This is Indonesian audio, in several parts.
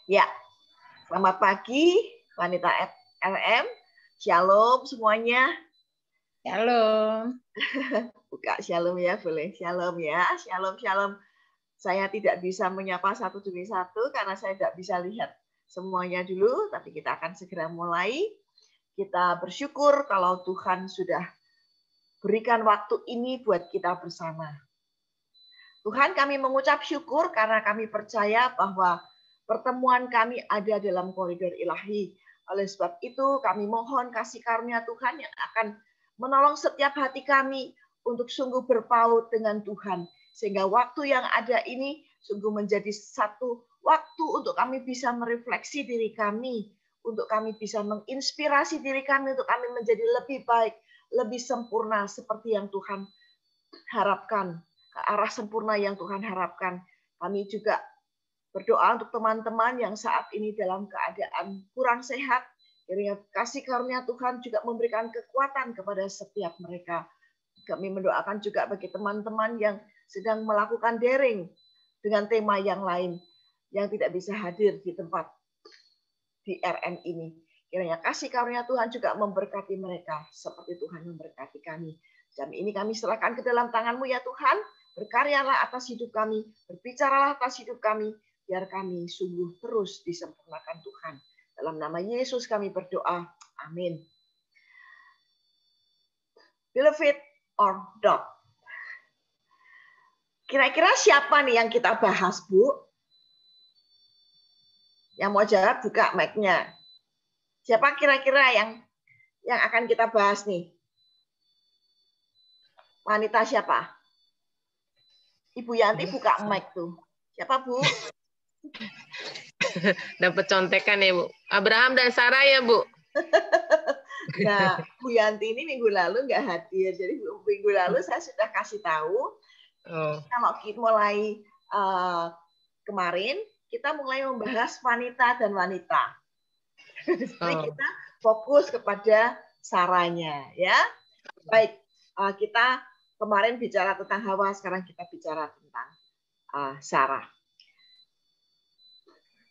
Ya, selamat pagi wanita RM. Shalom semuanya. Shalom. Buka shalom ya, boleh. Shalom ya, shalom, shalom. Saya tidak bisa menyapa satu demi satu karena saya tidak bisa lihat semuanya dulu, tapi kita akan segera mulai. Kita bersyukur kalau Tuhan sudah berikan waktu ini buat kita bersama. Tuhan, kami mengucap syukur karena kami percaya bahwa pertemuan kami ada dalam koridor ilahi. Oleh sebab itu kami mohon kasih karunia Tuhan yang akan menolong setiap hati kami untuk sungguh berpaut dengan Tuhan. Sehingga waktu yang ada ini sungguh menjadi satu waktu untuk kami bisa merefleksi diri kami. Untuk kami bisa menginspirasi diri kami untuk kami menjadi lebih baik, lebih sempurna seperti yang Tuhan harapkan. Ke arah sempurna yang Tuhan harapkan. Kami juga berdoa untuk teman-teman yang saat ini dalam keadaan kurang sehat. Kiranya kasih karunia Tuhan juga memberikan kekuatan kepada setiap mereka. Kami mendoakan juga bagi teman-teman yang sedang melakukan daring dengan tema yang lain, yang tidak bisa hadir di tempat di RM ini. Kiranya kasih karunia Tuhan juga memberkati mereka, seperti Tuhan memberkati kami. Jam ini kami serahkan ke dalam tangan-Mu ya Tuhan. Berkaryalah atas hidup kami, berbicaralah atas hidup kami, biar kami sungguh terus disempurnakan Tuhan. Dalam nama Yesus kami berdoa. Amin. Beloved or not? Kira-kira siapa nih yang kita bahas, Bu? Yang mau jawab buka mic-nya. Siapa kira-kira yang akan kita bahas nih? Wanita siapa? Ibu Yanti buka mic tuh. Siapa, Bu? Dapat contekan ya, Bu. Abraham dan Sarah ya, Bu. Nah, Bu Yanti ini minggu lalu nggak hadir. Jadi minggu lalu saya sudah kasih tahu. Kalau kita mulai kemarin, kita mulai membahas wanita dan wanita. Jadi kita fokus kepada Saranya, ya. Baik, kita kemarin bicara tentang Hawa, sekarang kita bicara tentang Sarah.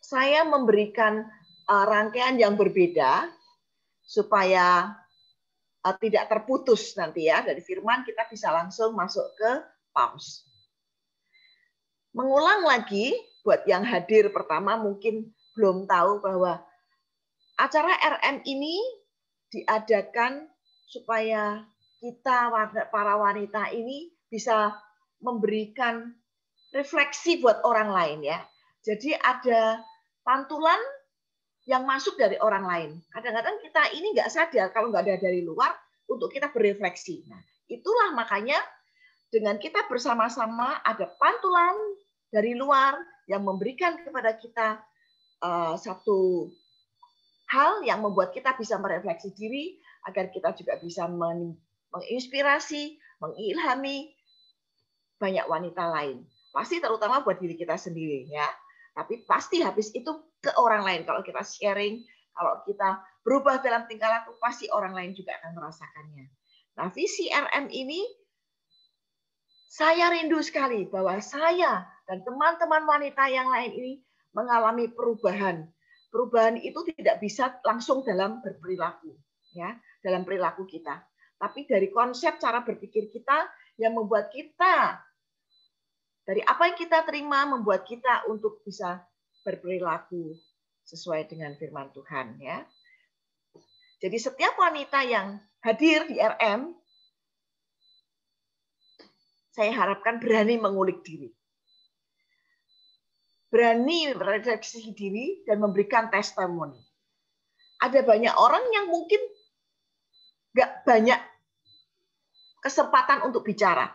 Saya memberikan rangkaian yang berbeda supaya tidak terputus nanti ya. Dari firman kita bisa langsung masuk ke paus. Mengulang lagi, buat yang hadir pertama mungkin belum tahu bahwa acara RM ini diadakan supaya kita para wanita ini bisa memberikan refleksi buat orang lain ya. Jadi ada pantulan yang masuk dari orang lain. Kadang-kadang kita ini nggak sadar kalau nggak ada dari luar untuk kita berefleksi. Nah, itulah makanya dengan kita bersama-sama ada pantulan dari luar yang memberikan kepada kita satu hal yang membuat kita bisa merefleksi diri agar kita juga bisa menginspirasi, mengilhami banyak wanita lain. Pasti terutama buat diri kita sendiri ya. Tapi pasti habis itu ke orang lain. Kalau kita sharing, kalau kita berubah dalam tingkah laku, pasti orang lain juga akan merasakannya. Nah, visi RM ini saya rindu sekali bahwa saya dan teman-teman wanita yang lain ini mengalami perubahan. Perubahan itu tidak bisa langsung dalam berperilaku, ya, dalam perilaku kita. Tapi dari konsep cara berpikir kita yang membuat kita dari apa yang kita terima membuat kita untuk bisa berperilaku sesuai dengan firman Tuhan ya. Jadi setiap wanita yang hadir di RM saya harapkan berani mengulik diri. Berani merefleksi diri dan memberikan testimoni. Ada banyak orang yang mungkin nggak banyak kesempatan untuk bicara.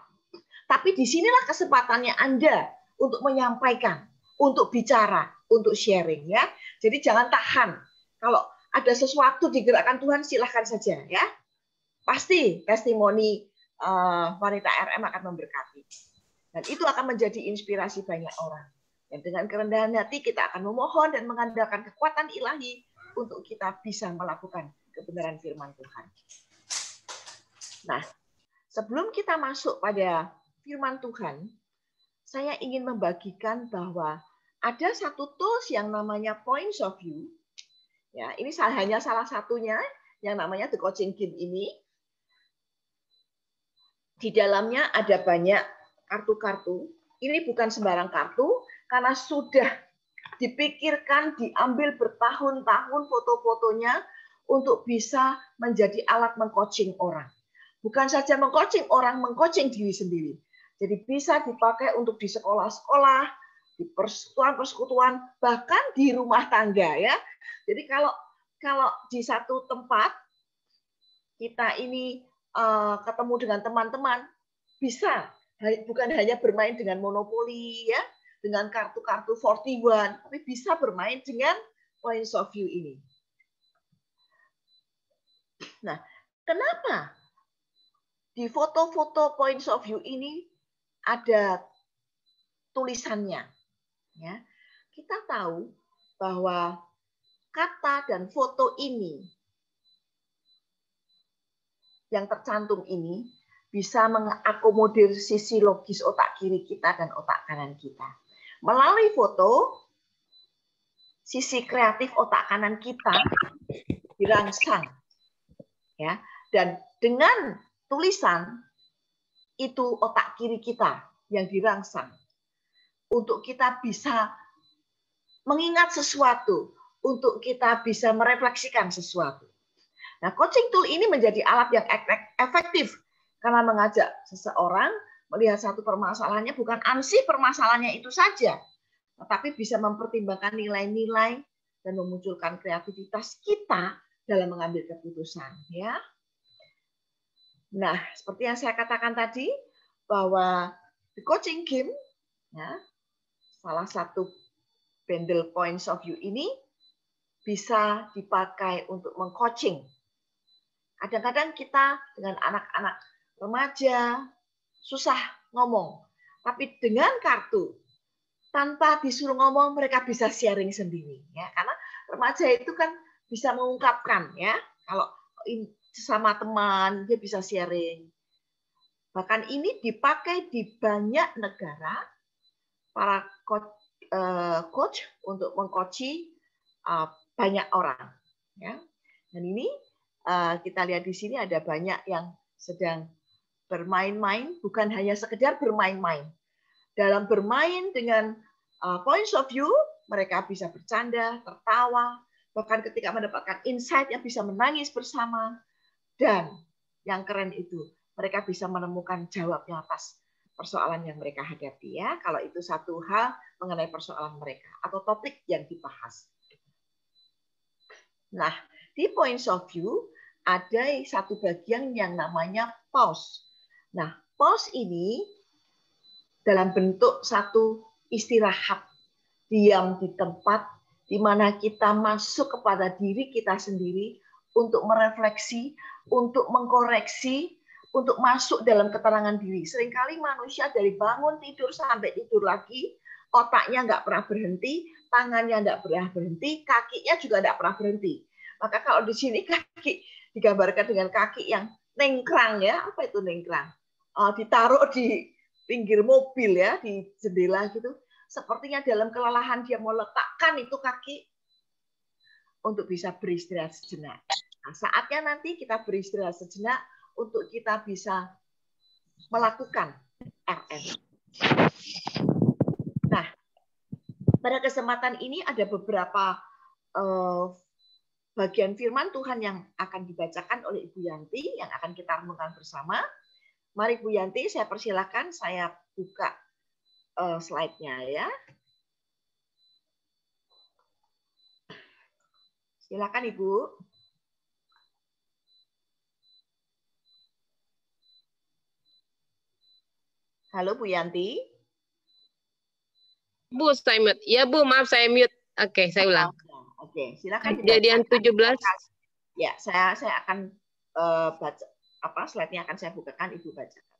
Tapi disinilah kesempatannya Anda untuk menyampaikan, untuk bicara, untuk sharing ya. Jadi jangan tahan. Kalau ada sesuatu digerakkan Tuhan silahkan saja ya. Pasti testimoni wanita RM akan memberkati. Dan itu akan menjadi inspirasi banyak orang. Dan dengan kerendahan hati kita akan memohon dan mengandalkan kekuatan ilahi untuk kita bisa melakukan kebenaran firman Tuhan. Nah, sebelum kita masuk pada firman Tuhan, saya ingin membagikan bahwa ada satu tools yang namanya Points of View. Ya, ini hanya salah satunya yang namanya The Coaching Game ini. Di dalamnya ada banyak kartu-kartu. Ini bukan sembarang kartu, karena sudah dipikirkan, diambil bertahun-tahun foto-fotonya untuk bisa menjadi alat mengcoaching orang. Bukan saja mengcoaching orang, mengcoaching diri sendiri. Jadi bisa dipakai untuk di sekolah-sekolah, di persekutuan-persekutuan, bahkan di rumah tangga ya. Jadi kalau di satu tempat kita ini ketemu dengan teman-teman, bisa bukan hanya bermain dengan monopoli ya, dengan kartu-kartu 41, tapi bisa bermain dengan Points of View ini. Nah, kenapa di foto-foto Points of View ini ada tulisannya? Ya, kita tahu bahwa kata dan foto ini yang tercantum ini bisa mengakomodir sisi logis otak kiri kita dan otak kanan kita. Melalui foto, sisi kreatif otak kanan kita dirangsang. Ya, dan dengan tulisan, itu otak kiri kita yang dirangsang. Untuk kita bisa mengingat sesuatu, untuk kita bisa merefleksikan sesuatu. Nah, coaching tool ini menjadi alat yang efektif karena mengajak seseorang melihat satu permasalahannya bukan ansih permasalahannya itu saja, tetapi bisa mempertimbangkan nilai-nilai dan memunculkan kreativitas kita dalam mengambil keputusan. Ya. Nah, seperti yang saya katakan tadi, bahwa the coaching game, ya, salah satu bundle Points of View ini bisa dipakai untuk mengcoaching. Kadang-kadang kita dengan anak-anak remaja susah ngomong, tapi dengan kartu tanpa disuruh ngomong mereka bisa sharing sendiri, ya, karena remaja itu kan bisa mengungkapkan, ya, kalau sama teman dia bisa sharing. Bahkan ini dipakai di banyak negara para coach untuk mengcoachi banyak orang, ya. Dan ini kita lihat di sini ada banyak yang sedang bermain-main, bukan hanya sekedar bermain-main. Dalam bermain dengan Points of View, mereka bisa bercanda, tertawa, bahkan ketika mendapatkan insight yang bisa menangis bersama. Dan yang keren itu, mereka bisa menemukan jawabnya atas persoalan yang mereka hadapi. Ya, kalau itu satu hal mengenai persoalan mereka atau topik yang dibahas. Nah, di Points of View ada satu bagian yang namanya pause. Nah, pause ini dalam bentuk satu istirahat, diam di tempat di mana kita masuk kepada diri kita sendiri untuk merefleksi, untuk mengkoreksi, untuk masuk dalam keterangan diri. Seringkali manusia dari bangun tidur sampai tidur lagi, otaknya nggak pernah berhenti, tangannya nggak pernah berhenti, kakinya juga nggak pernah berhenti. Maka kalau di sini kaki digambarkan dengan kaki yang nengkrang, ya, apa itu nengkrang? Ditaruh di pinggir mobil, ya, di jendela gitu. Sepertinya dalam kelelahan dia mau letakkan itu kaki untuk bisa beristirahat sejenak. Nah, saatnya nanti kita beristirahat sejenak untuk kita bisa melakukan RM. Nah, pada kesempatan ini ada beberapa bagian firman Tuhan yang akan dibacakan oleh Ibu Yanti yang akan kita renungkan bersama. Mari Bu Yanti, saya persilakan, saya buka slide-nya ya. Silakan Ibu. Halo Bu Yanti. Bu, saya mute. Ya Bu, maaf saya mute. Oke, saya ulang. Oke, silakan. Kejadian 17. Ya, saya akan baca slide-nya akan saya bukakan, Ibu bacakan.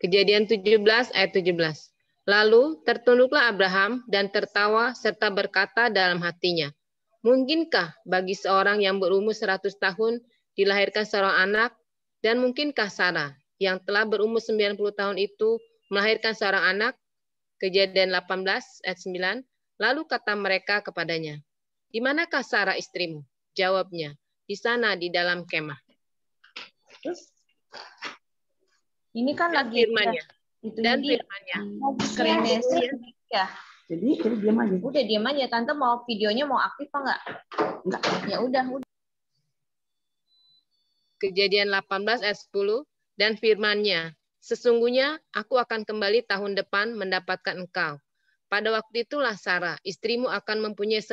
Kejadian 17 ayat 17. Lalu tertunduklah Abraham dan tertawa serta berkata dalam hatinya, mungkinkah bagi seorang yang berumur 100 tahun dilahirkan seorang anak, dan mungkinkah Sarah yang telah berumur 90 tahun itu melahirkan seorang anak? Kejadian 18 ayat 9. Lalu kata mereka kepadanya, "Di manakah Sarah istrimu?" Jawabnya, "Di sana di dalam kemah." Terus ini kan Dan lagi firman-Nya. itu Dan dia firman-Nya. screen ya. Jadi diam aja. Udah diam aja, tante mau videonya mau aktif apa enggak? Enggak. Ya udah. Kejadian 18 ayat 10, dan firman-Nya, "Sesungguhnya aku akan kembali tahun depan mendapatkan engkau. Pada waktu itulah Sarah, istrimu akan mempunyai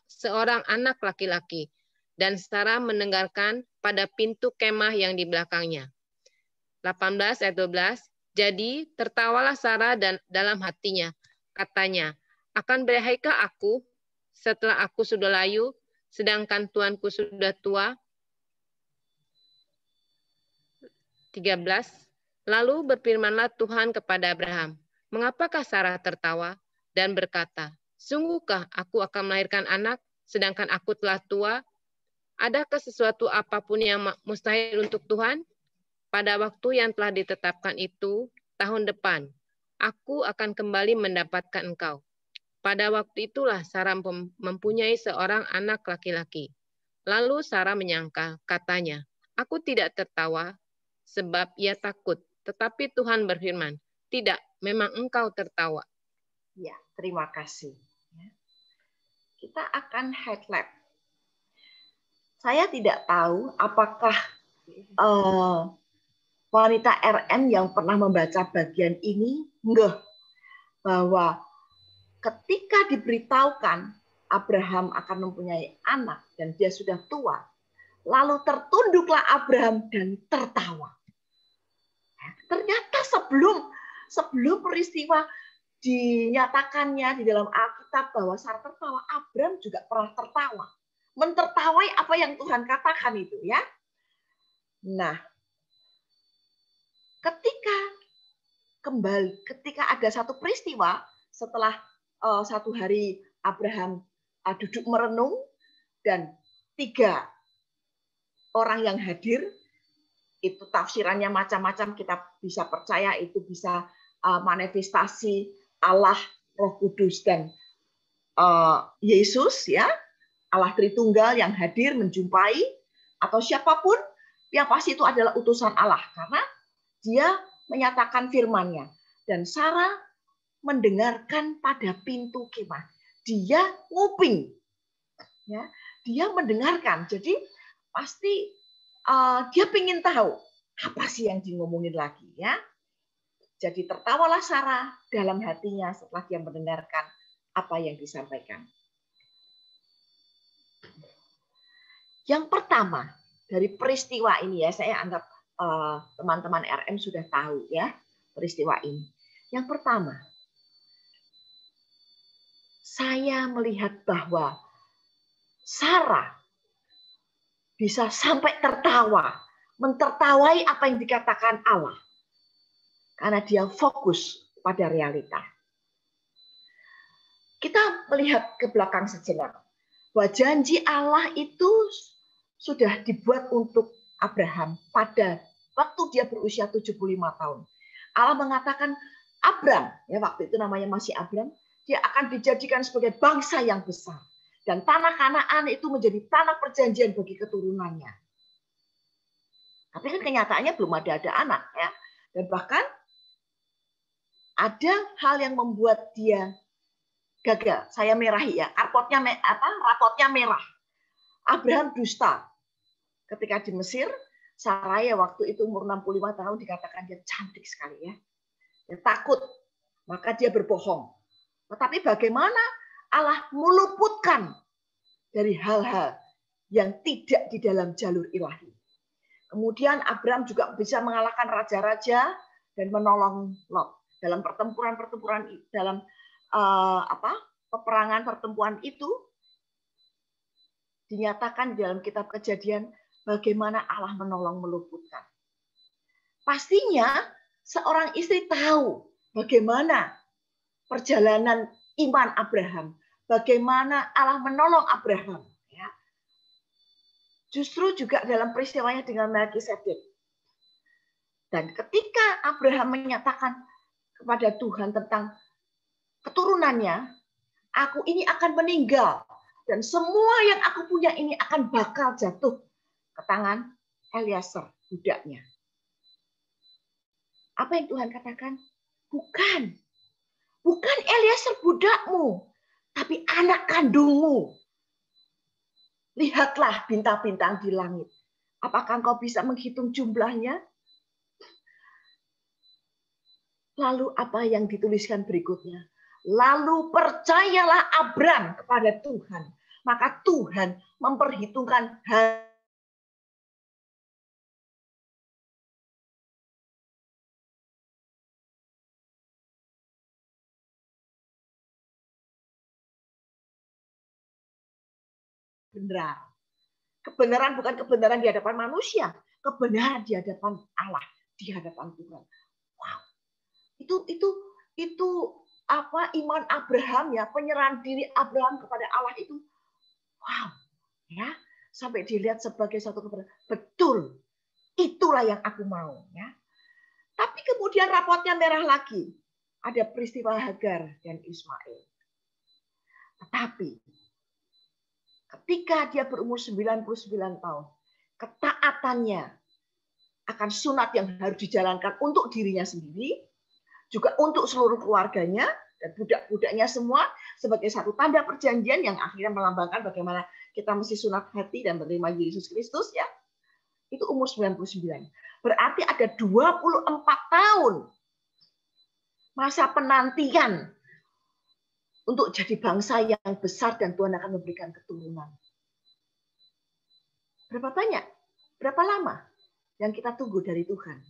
seorang anak laki-laki." Dan Sarah mendengarkan pada pintu kemah yang di belakangnya. 18 ayat 12, jadi tertawalah Sarah dan dalam hatinya. Katanya, "Akan berakhirkah aku setelah aku sudah layu, sedangkan tuanku sudah tua?" 13. Lalu berfirmanlah Tuhan kepada Abraham, "Mengapakah Sarah tertawa dan berkata, sungguhkah aku akan melahirkan anak, sedangkan aku telah tua? Adakah sesuatu apapun yang mustahil untuk Tuhan? Pada waktu yang telah ditetapkan itu, tahun depan, aku akan kembali mendapatkan engkau." Pada waktu itulah Sarah mempunyai seorang anak laki-laki. Lalu Sarah menyangka, katanya, "Aku tidak tertawa, sebab ia takut." Tetapi Tuhan berfirman, "Tidak, memang engkau tertawa." Ya, terima kasih. Kita akan highlight. Saya tidak tahu apakah wanita RM yang pernah membaca bagian ini bahwa ketika diberitahukan Abraham akan mempunyai anak dan dia sudah tua, lalu tertunduklah Abraham dan tertawa. Ternyata sebelum peristiwa dinyatakannya di dalam Alkitab bahwa Sarah tertawa, Abraham juga pernah tertawa. Mentertawai apa yang Tuhan katakan itu, ya. Nah, ketika ada satu peristiwa setelah satu hari Abraham duduk merenung dan 3 orang yang hadir, itu tafsirannya macam-macam, kita bisa percaya itu bisa manifestasi Allah, Roh Kudus dan Yesus, ya, Allah Tritunggal yang hadir menjumpai, atau siapapun yang pasti itu adalah utusan Allah karena dia menyatakan firman-Nya. Dan Sarah mendengarkan pada pintu kemah. Dia nguping, ya, dia mendengarkan. Jadi pasti dia ingin tahu apa sih yang ngomongin lagi, ya. Jadi tertawalah Sarah dalam hatinya setelah dia mendengarkan apa yang disampaikan. Yang pertama dari peristiwa ini, ya, saya anggap teman-teman RM sudah tahu, ya, peristiwa ini. Yang pertama, saya melihat bahwa Sarah bisa sampai tertawa, mentertawai apa yang dikatakan Allah. Karena dia fokus pada realita. Kita melihat ke belakang sejenak. Bahwa janji Allah itu sudah dibuat untuk Abraham pada waktu dia berusia 75 tahun. Allah mengatakan, Abram, ya waktu itu namanya masih Abram, dia akan dijadikan sebagai bangsa yang besar. Dan tanah Kanaan itu menjadi tanah perjanjian bagi keturunannya. Tapi kan kenyataannya belum ada anak, ya. Dan bahkan ada hal yang membuat dia gagal. Saya merahi, ya. Rapotnya merah. Abraham dusta. Ketika di Mesir, Sarai waktu itu umur 65 tahun dikatakan dia cantik sekali, ya. Dia takut, maka dia berbohong. Tetapi bagaimana Allah meluputkan dari hal-hal yang tidak di dalam jalur ilahi. Kemudian Abraham juga bisa mengalahkan raja-raja dan menolong Lot dalam pertempuran dalam peperangan pertempuran itu dinyatakan di dalam kitab Kejadian bagaimana Allah menolong meluputkan. Pastinya seorang istri tahu bagaimana perjalanan iman Abraham, bagaimana Allah menolong Abraham. Ya. Justru juga dalam peristiwanya dengan Melkisedek. Dan ketika Abraham menyatakan kepada Tuhan tentang keturunannya, Aku ini akan meninggal. Dan semua yang aku punya ini akan bakal jatuh ke tangan Eliezer, budaknya. Apa yang Tuhan katakan? Bukan. Bukan Eliezer budakmu, tapi anak kandungmu. Lihatlah bintang-bintang di langit. Apakah engkau bisa menghitung jumlahnya? Lalu apa yang dituliskan berikutnya? Lalu percayalah Abram kepada Tuhan. Maka Tuhan memperhitungkan hal benar. Kebenaran bukan kebenaran di hadapan manusia, kebenaran di hadapan Allah, di hadapan Tuhan. Wow. Itu apa iman Abraham ya, penyerahan diri Abraham kepada Allah itu. Wow. Ya, sampai dilihat sebagai satu kebenaran. Betul. Itulah yang aku mau, ya. Tapi kemudian rapotnya merah lagi. Ada peristiwa Hagar dan Ismail. Tetapi ketika dia berumur 99 tahun, ketaatannya akan sunat yang harus dijalankan untuk dirinya sendiri, juga untuk seluruh keluarganya, dan budak-budaknya semua, sebagai satu tanda perjanjian yang akhirnya melambangkan bagaimana kita mesti sunat hati dan menerima Yesus Kristus, ya. Itu umur 99. Berarti ada 24 tahun masa penantian untuk jadi bangsa yang besar dan Tuhan akan memberikan keturunan. Berapa banyak? Berapa lama yang kita tunggu dari Tuhan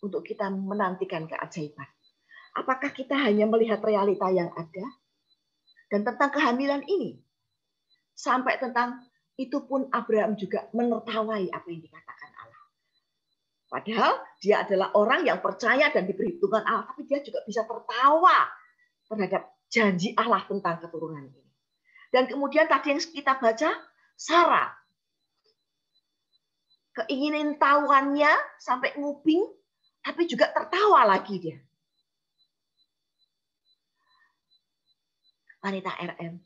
untuk kita menantikan keajaiban? Apakah kita hanya melihat realita yang ada? Dan tentang kehamilan ini, sampai tentang itu pun Abraham juga menertawai apa yang dikatakan Allah. Padahal dia adalah orang yang percaya dan diperhitungkan Allah, tapi dia juga bisa tertawa terhadap janji Allah tentang keturunan ini. Dan kemudian tadi yang kita baca, Sarah, keinginin tahuannya sampai nguping, tapi juga tertawa lagi dia. Wanita RM,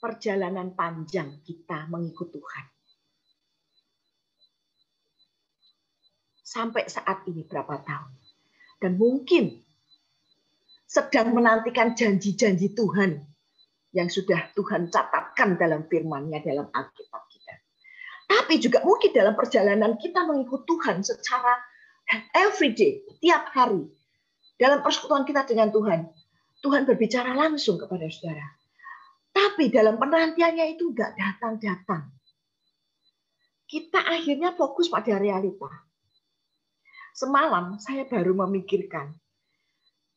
perjalanan panjang kita mengikut Tuhan. Sampai saat ini berapa tahun? Dan mungkin sedang menantikan janji-janji Tuhan yang sudah Tuhan catatkan dalam firman-Nya dalam Alkitab kita. Tapi juga mungkin dalam perjalanan kita mengikut Tuhan secara everyday, tiap hari, dalam persekutuan kita dengan Tuhan, Tuhan berbicara langsung kepada saudara. Tapi dalam penantiannya itu nggak datang-datang. Kita akhirnya fokus pada realita. Semalam saya baru memikirkan,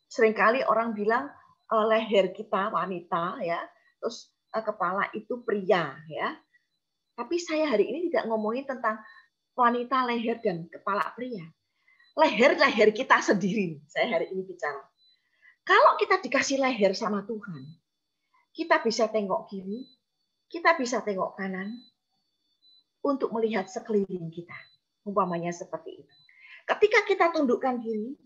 seringkali orang bilang leher kita wanita, ya, terus kepala itu pria, ya. Tapi saya hari ini tidak ngomongin tentang wanita, leher dan kepala pria. Leher kita sendiri. Saya hari ini bicara. Kalau kita dikasih leher sama Tuhan, kita bisa tengok kiri, kita bisa tengok kanan untuk melihat sekeliling kita. Umpamanya seperti itu. Ketika kita tundukkan diri,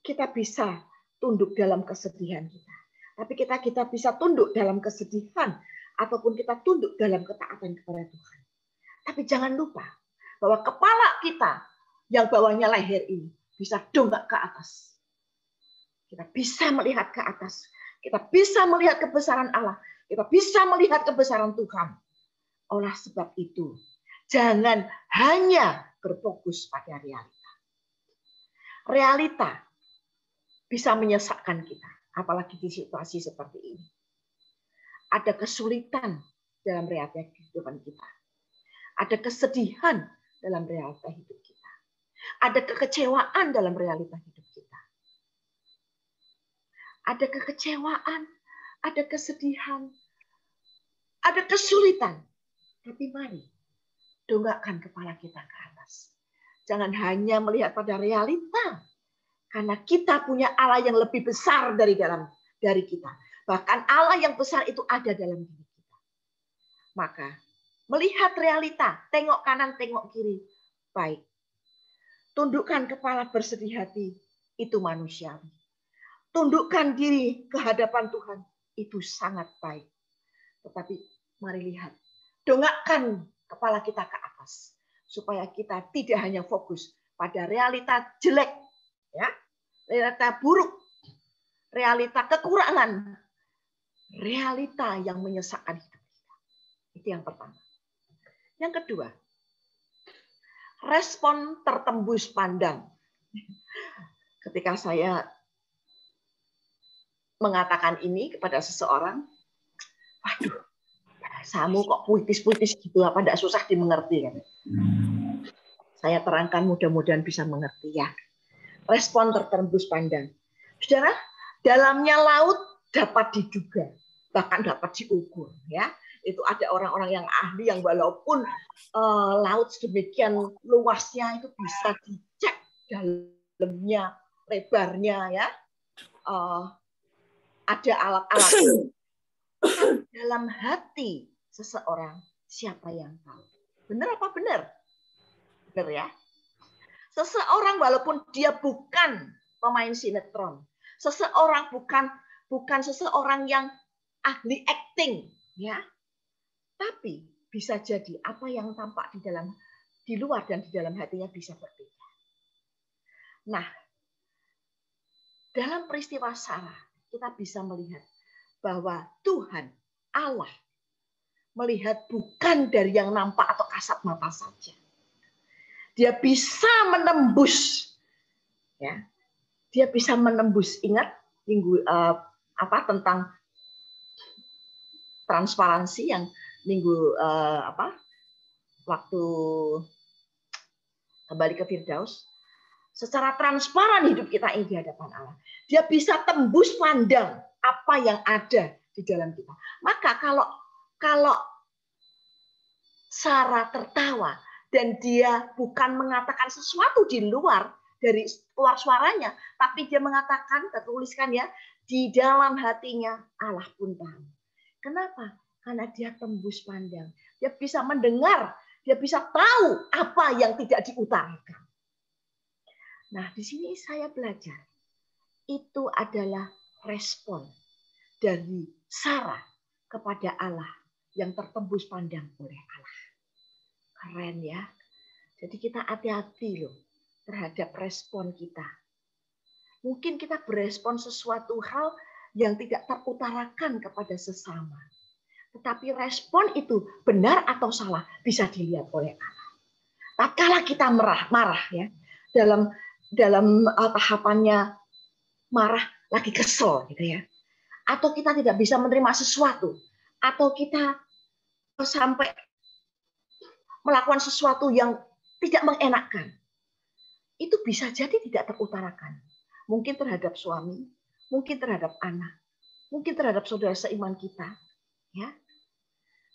kita bisa tunduk dalam kesedihan kita. Tapi kita bisa tunduk dalam kesedihan ataupun kita tunduk dalam ketaatan kepada Tuhan. Tapi jangan lupa bahwa kepala kita yang bawahnya leher ini bisa dongak ke atas. Kita bisa melihat ke atas. Kita bisa melihat kebesaran Allah. Kita bisa melihat kebesaran Tuhan. Oleh sebab itu, jangan hanya berfokus pada realita. Realita bisa menyesakkan kita, apalagi di situasi seperti ini. Ada kesulitan dalam realita kehidupan kita. Ada kesedihan dalam realita hidup kita. Ada kekecewaan dalam realita hidup kita. Ada kekecewaan, ada kesedihan, ada kesulitan. Tapi mari dongakkan kepala kita ke atas. Jangan hanya melihat pada realita. Karena kita punya Allah yang lebih besar dari kita. Bahkan Allah yang besar itu ada dalam diri kita. Maka melihat realita, tengok kanan, tengok kiri, baik. Tundukkan kepala, bersedih hati, itu manusiawi. Tundukkan diri ke hadapan Tuhan, itu sangat baik. Tetapi mari lihat, dongakkan kepala kita ke atas supaya kita tidak hanya fokus pada realita jelek, ya, realita buruk, realita kekurangan, realita yang menyesakkan hidup kita. Itu yang pertama. Yang kedua, respon tertembus pandang. Ketika saya mengatakan ini kepada seseorang, aduh, bahasamu kok puitis-puitis gitu, apa enggak susah dimengerti kan? Saya terangkan mudah-mudahan bisa mengerti ya. Respon tertembus pandang. Saudara, dalamnya laut dapat diduga, bahkan dapat diukur ya. Itu ada orang-orang yang ahli yang walaupun laut sedemikian luasnya itu bisa dicek dalamnya, lebarnya ya. Ada alat-alat. Dalam hati seseorang siapa yang tahu? Benar apa benar? Benar ya. Seseorang walaupun dia bukan pemain sinetron, seseorang bukan seseorang yang ahli acting, ya. Tapi bisa jadi apa yang tampak di luar dan di dalam hatinya bisa berbeda. Nah, dalam peristiwa Sarah kita bisa melihat bahwa Tuhan Allah melihat bukan dari yang nampak atau kasat mata saja. Dia bisa menembus, ya. Dia bisa menembus. Ingat tentang transparansi yang waktu kembali ke Firdaus. Secara transparan hidup kita ini di hadapan Allah. Dia bisa tembus pandang apa yang ada di dalam kita. Maka kalau Sarah tertawa dan dia bukan mengatakan sesuatu di luar dari keluar suaranya, tapi dia mengatakan, tertuliskan ya, di dalam hatinya Allah pun tahu. Kenapa? Karena dia tembus pandang. Dia bisa mendengar, dia bisa tahu apa yang tidak diutarakan. Nah, di sini saya belajar. Itu adalah respon dari Sarah kepada Allah yang tertembus pandang oleh Allah. Keren ya. Jadi kita hati-hati loh terhadap respon kita. Mungkin kita berespon sesuatu hal yang tidak terutarakan kepada sesama. Tetapi respon itu benar atau salah bisa dilihat oleh Allah. Tatkala kita marah ya, dalam tahapannya marah lagi kesel gitu ya. Atau kita tidak bisa menerima sesuatu, atau kita sampai melakukan sesuatu yang tidak mengenakkan. Itu bisa jadi tidak terutarakan. Mungkin terhadap suami, mungkin terhadap anak, mungkin terhadap saudara seiman kita, ya.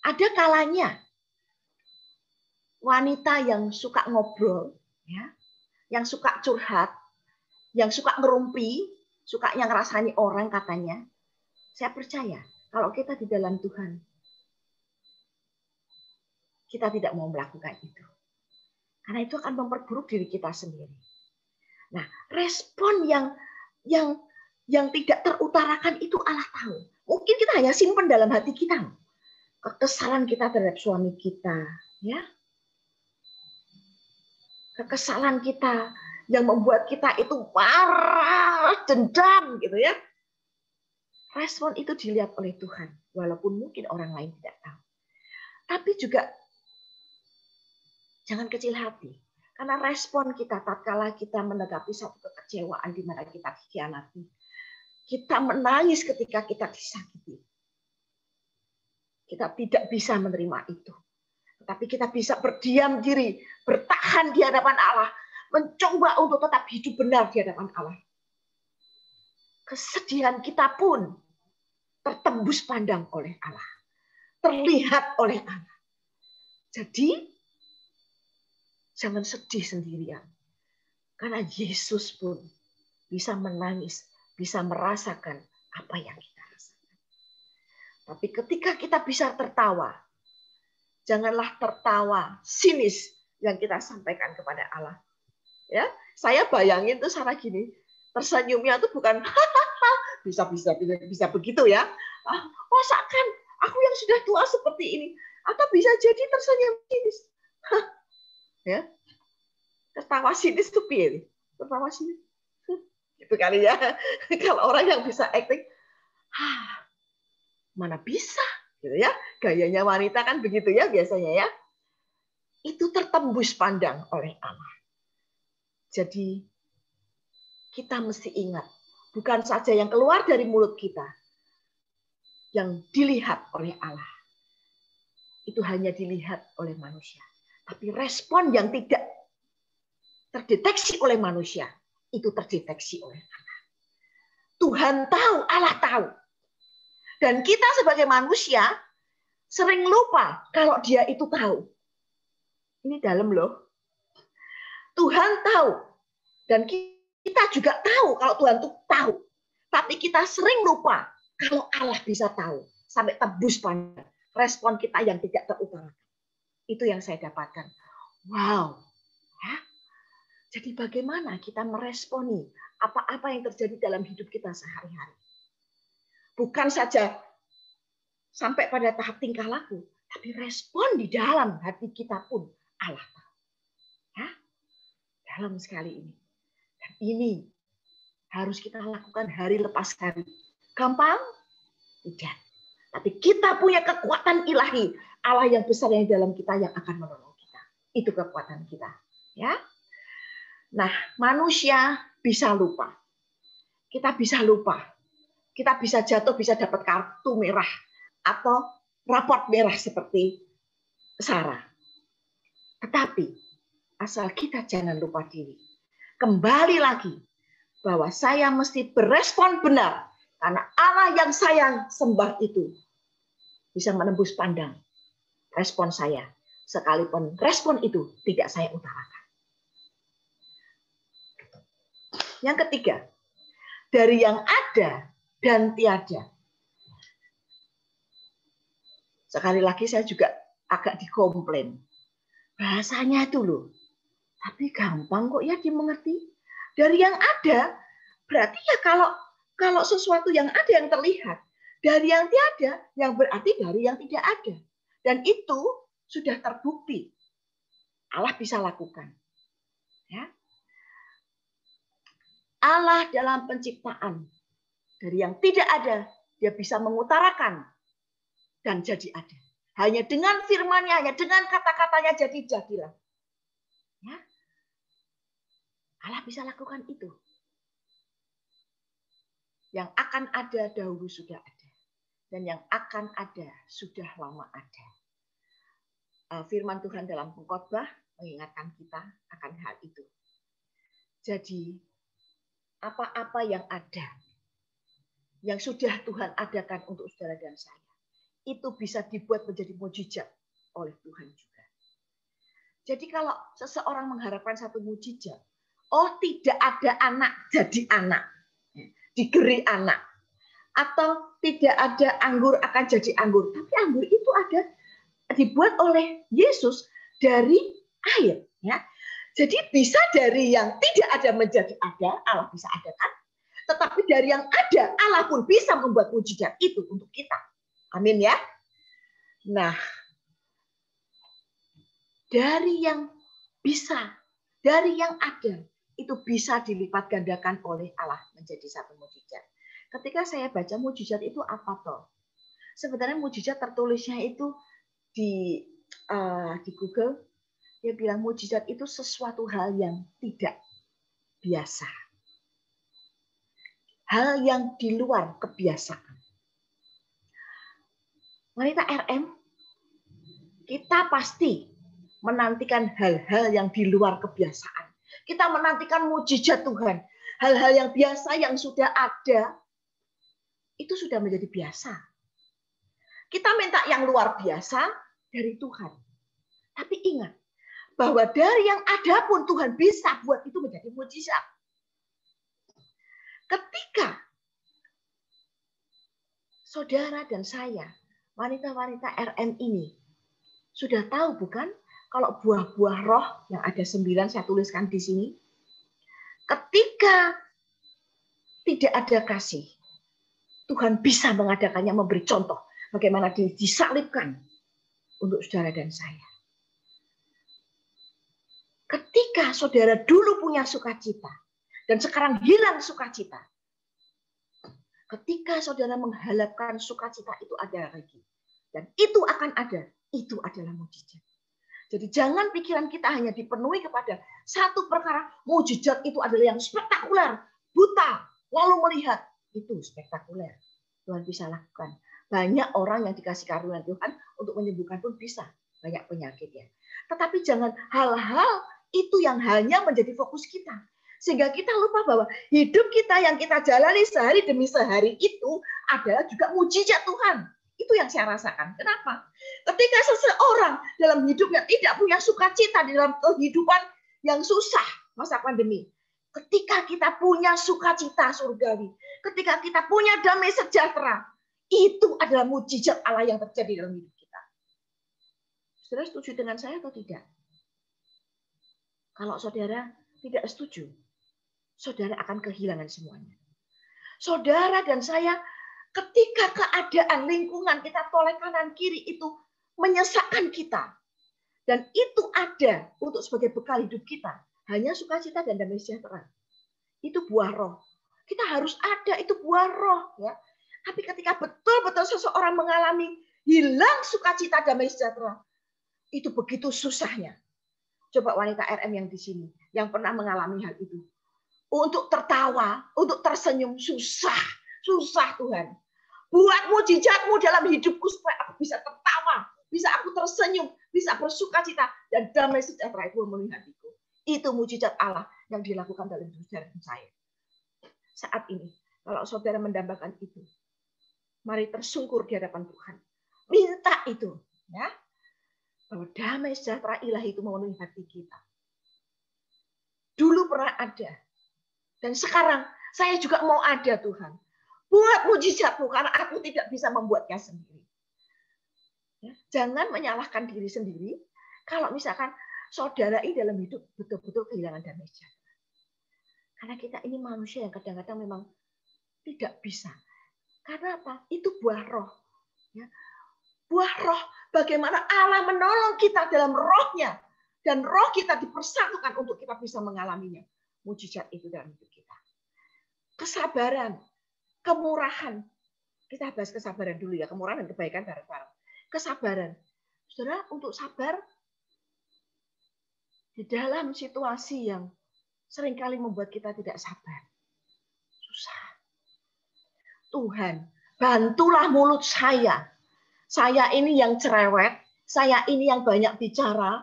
Ada kalanya wanita yang suka ngobrol, ya, yang suka curhat, yang suka ngerumpi, sukanya ngerasani orang katanya. Saya percaya kalau kita di dalam Tuhan, kita tidak mau melakukan itu. Karena itu akan memperburuk diri kita sendiri. Nah, respon yang tidak terutarakan itu Allah tahu. Mungkin kita hanya simpan dalam hati kita. Kekesalan kita terhadap suami kita, ya. Kekesalan kita yang membuat kita itu marah, dendam gitu ya. Respon itu dilihat oleh Tuhan, walaupun mungkin orang lain tidak tahu. Tapi juga jangan kecil hati, karena respon kita tatkala kita menanggapi satu kekecewaan di mana kita dikhianati, kita menangis ketika kita disakiti. Kita tidak bisa menerima itu. Tapi kita bisa berdiam diri, bertahan di hadapan Allah, mencoba untuk tetap hidup benar di hadapan Allah. Kesedihan kita pun tertembus pandang oleh Allah, terlihat oleh Allah. Jadi, jangan sedih sendirian. Karena Yesus pun bisa menangis, bisa merasakan apa yang kita rasakan. Tapi ketika kita bisa tertawa, janganlah tertawa sinis yang kita sampaikan kepada Allah. Ya, saya bayangin tuh Sarah gini, tersenyumnya tuh bukan bisa begitu ya. Masakan aku yang sudah tua seperti ini. Atau bisa jadi tersenyum sinis. Ya. Tertawa sinis itu piye? Tertawa sinis. Gitu kali ya. Kalau orang yang bisa acting, mana bisa, gitu ya. Gayanya wanita kan begitu ya biasanya ya. Itu tertembus pandang oleh Allah. Jadi kita mesti ingat, bukan saja yang keluar dari mulut kita yang dilihat oleh Allah. Itu hanya dilihat oleh manusia. Tapi respon yang tidak terdeteksi oleh manusia, itu terdeteksi oleh Allah. Tuhan tahu, Allah tahu. Dan kita sebagai manusia sering lupa kalau dia itu tahu. Ini dalam loh. Tuhan tahu. Dan kita juga tahu kalau Tuhan itu tahu. Tapi kita sering lupa kalau Allah bisa tahu. Sampai tebus pandang. Respon kita yang tidak terutarakan. Itu yang saya dapatkan. Wow. Ya. Jadi bagaimana kita meresponi apa-apa yang terjadi dalam hidup kita sehari-hari. Bukan saja sampai pada tahap tingkah laku. Tapi respon di dalam hati kita pun Allah tahu. Ya. Dalam sekali ini. Dan ini harus kita lakukan hari lepas hari. Gampang? Tidak. Tapi kita punya kekuatan ilahi. Allah yang besar yang dalam kita yang akan menolong kita. Itu kekuatan kita. Ya. Nah, manusia bisa lupa. Kita bisa lupa. Kita bisa jatuh, bisa dapat kartu merah. Atau raport merah seperti Sarah. Tetapi, asal kita jangan lupa diri. Kembali lagi. Bahwa saya mesti berespon benar. Karena Allah yang saya sembah itu bisa menembus pandang respon saya. Sekalipun respon itu tidak saya utarakan. Yang ketiga, dari yang ada dan tiada. Sekali lagi saya juga agak dikomplain. Bahasanya itu loh. Tapi gampang kok ya dimengerti. Dari yang ada, berarti ya kalau sesuatu yang ada yang terlihat. Dari yang tiada, yang berarti dari yang tidak ada. Dan itu sudah terbukti. Allah bisa lakukan. Ya. Allah dalam penciptaan. Dari yang tidak ada, dia bisa mengutarakan. Dan jadi ada. Hanya dengan firman-Nya, hanya dengan kata-katanya jadilah. Ya. Allah bisa lakukan itu. Yang akan ada dahulu sudah ada. Dan yang akan ada sudah lama ada. Firman Tuhan dalam pengkhotbah mengingatkan kita akan hal itu. Jadi, apa-apa yang ada, yang sudah Tuhan adakan untuk saudara dan saya, itu bisa dibuat menjadi mukjizat oleh Tuhan juga. Jadi kalau seseorang mengharapkan satu mukjizat, tidak ada anak jadi anak, digeri anak, atau tidak ada anggur akan jadi anggur, tapi anggur itu ada dibuat oleh Yesus dari air, ya. Jadi bisa dari yang tidak ada menjadi ada, Allah bisa adakan. Tetapi dari yang ada, Allah pun bisa membuat mukjizat itu untuk kita. Amin ya. Nah, dari yang bisa, dari yang ada, itu bisa dilipat gandakan oleh Allah menjadi satu mukjizat. Ketika saya baca mukjizat itu apa toh? Sebenarnya mukjizat tertulisnya itu di Google, dia bilang mukjizat itu sesuatu hal yang tidak biasa. Hal yang di luar kebiasaan. Wanita RM, kita pasti menantikan hal-hal yang di luar kebiasaan. Kita menantikan mukjizat Tuhan. Hal-hal yang biasa yang sudah ada, itu sudah menjadi biasa. Kita minta yang luar biasa dari Tuhan. Tapi ingat, bahwa dari yang ada pun Tuhan bisa buat itu menjadi mukjizat. Ketika saudara dan saya, wanita-wanita RM ini, sudah tahu bukan? Kalau buah-buah roh yang ada 9 saya tuliskan di sini. Ketika tidak ada kasih, Tuhan bisa mengadakannya, memberi contoh bagaimana disalibkan untuk saudara dan saya. Ketika saudara dulu punya sukacita dan sekarang hilang sukacita, ketika saudara mengharapkan sukacita itu ada lagi dan itu akan ada, itu adalah mujizat. Jadi jangan pikiran kita hanya dipenuhi kepada satu perkara. Mujizat itu adalah yang spektakuler, buta, lalu melihat. Itu spektakuler. Tuhan bisa lakukan. Banyak orang yang dikasih karunia Tuhan untuk menyembuhkan pun bisa. Banyak penyakit ya. Tetapi jangan hal-hal itu yang hanya menjadi fokus kita. Sehingga kita lupa bahwa hidup kita yang kita jalani sehari demi sehari itu adalah juga mujizat Tuhan. Itu yang saya rasakan. Kenapa? Ketika seseorang dalam hidupnya tidak punya sukacita di dalam kehidupan yang susah masa pandemi. Ketika kita punya sukacita surgawi. Ketika kita punya damai sejahtera. Itu adalah mujizat Allah yang terjadi dalam hidup kita. Saudara setuju dengan saya atau tidak? Kalau saudara tidak setuju, saudara akan kehilangan semuanya. Saudara dan saya ketika keadaan lingkungan kita toleh kanan kiri itu menyesakkan kita. Dan itu ada untuk sebagai bekal hidup kita. Hanya sukacita dan damai sejahtera. Itu buah roh. Kita harus ada, itu buah roh. Ya. Tapi ketika betul-betul seseorang mengalami hilang sukacita damai sejahtera, itu begitu susahnya. Coba wanita RM yang di sini, yang pernah mengalami hal itu. Untuk tertawa, untuk tersenyum, susah. Susah Tuhan. Buat mujizatmu dalam hidupku supaya aku bisa tertawa, bisa aku tersenyum, bisa bersukacita dan damai sejahtera itu memenuhi hatiku. Itu mujizat Allah yang dilakukan dalam hidup saudara dan saya. Saat ini, kalau saudara mendambakan itu, mari tersungkur di hadapan Tuhan. Minta itu, ya, bahwa damai sejahtera ilahi itu memenuhi hati kita. Dulu pernah ada, dan sekarang saya juga mau ada Tuhan. Buat mujizatmu karena aku tidak bisa membuatnya sendiri. Ya, jangan menyalahkan diri sendiri kalau misalkan saudara ini dalam hidup betul-betul kehilangan damai sejahtera. Karena kita ini manusia yang kadang-kadang memang tidak bisa. Karena apa? Itu buah roh. Ya. Buah roh, bagaimana Allah menolong kita dalam rohnya. Dan roh kita dipersatukan untuk kita bisa mengalaminya. Mujizat itu dalam hidup kita. Kesabaran. Kemurahan. Kita bahas kesabaran dulu ya. Kemurahan dan kebaikan bareng-bareng. Kesabaran. Saudara, untuk sabar di dalam situasi yang seringkali membuat kita tidak sabar. Susah. Tuhan, bantulah mulut saya. Saya ini yang cerewet. Saya ini yang banyak bicara.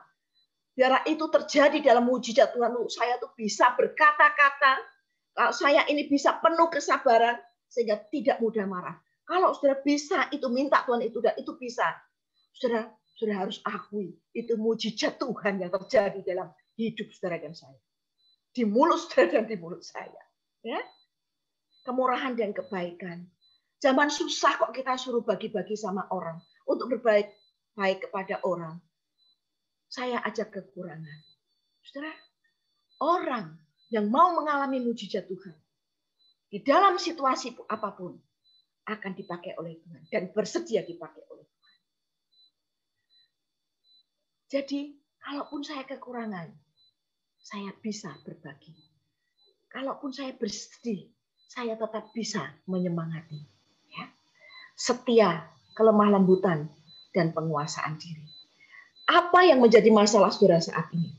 Biar itu terjadi dalam mujizat Tuhan. Saya tuh bisa berkata-kata. Kalau saya ini bisa penuh kesabaran. Sehingga tidak mudah marah. Kalau saudara bisa itu minta Tuhan itu dan itu bisa. Saudara harus akui itu mujizat Tuhan yang terjadi dalam hidup saudara dan saya. Di mulut saudara dan di mulut saya. Ya? Kemurahan dan kebaikan. Zaman susah kok kita suruh bagi-bagi sama orang. Untuk berbaik kepada orang. Saya ajak kekurangan. Saudara, orang yang mau mengalami mujizat Tuhan. Di dalam situasi apapun akan dipakai oleh Tuhan dan bersedia dipakai oleh Tuhan. Jadi, kalaupun saya kekurangan, saya bisa berbagi. Kalaupun saya bersedih, saya tetap bisa menyemangati. Ya. Setia, kelemah lembutan, dan penguasaan diri. Apa yang menjadi masalah saudara saat ini?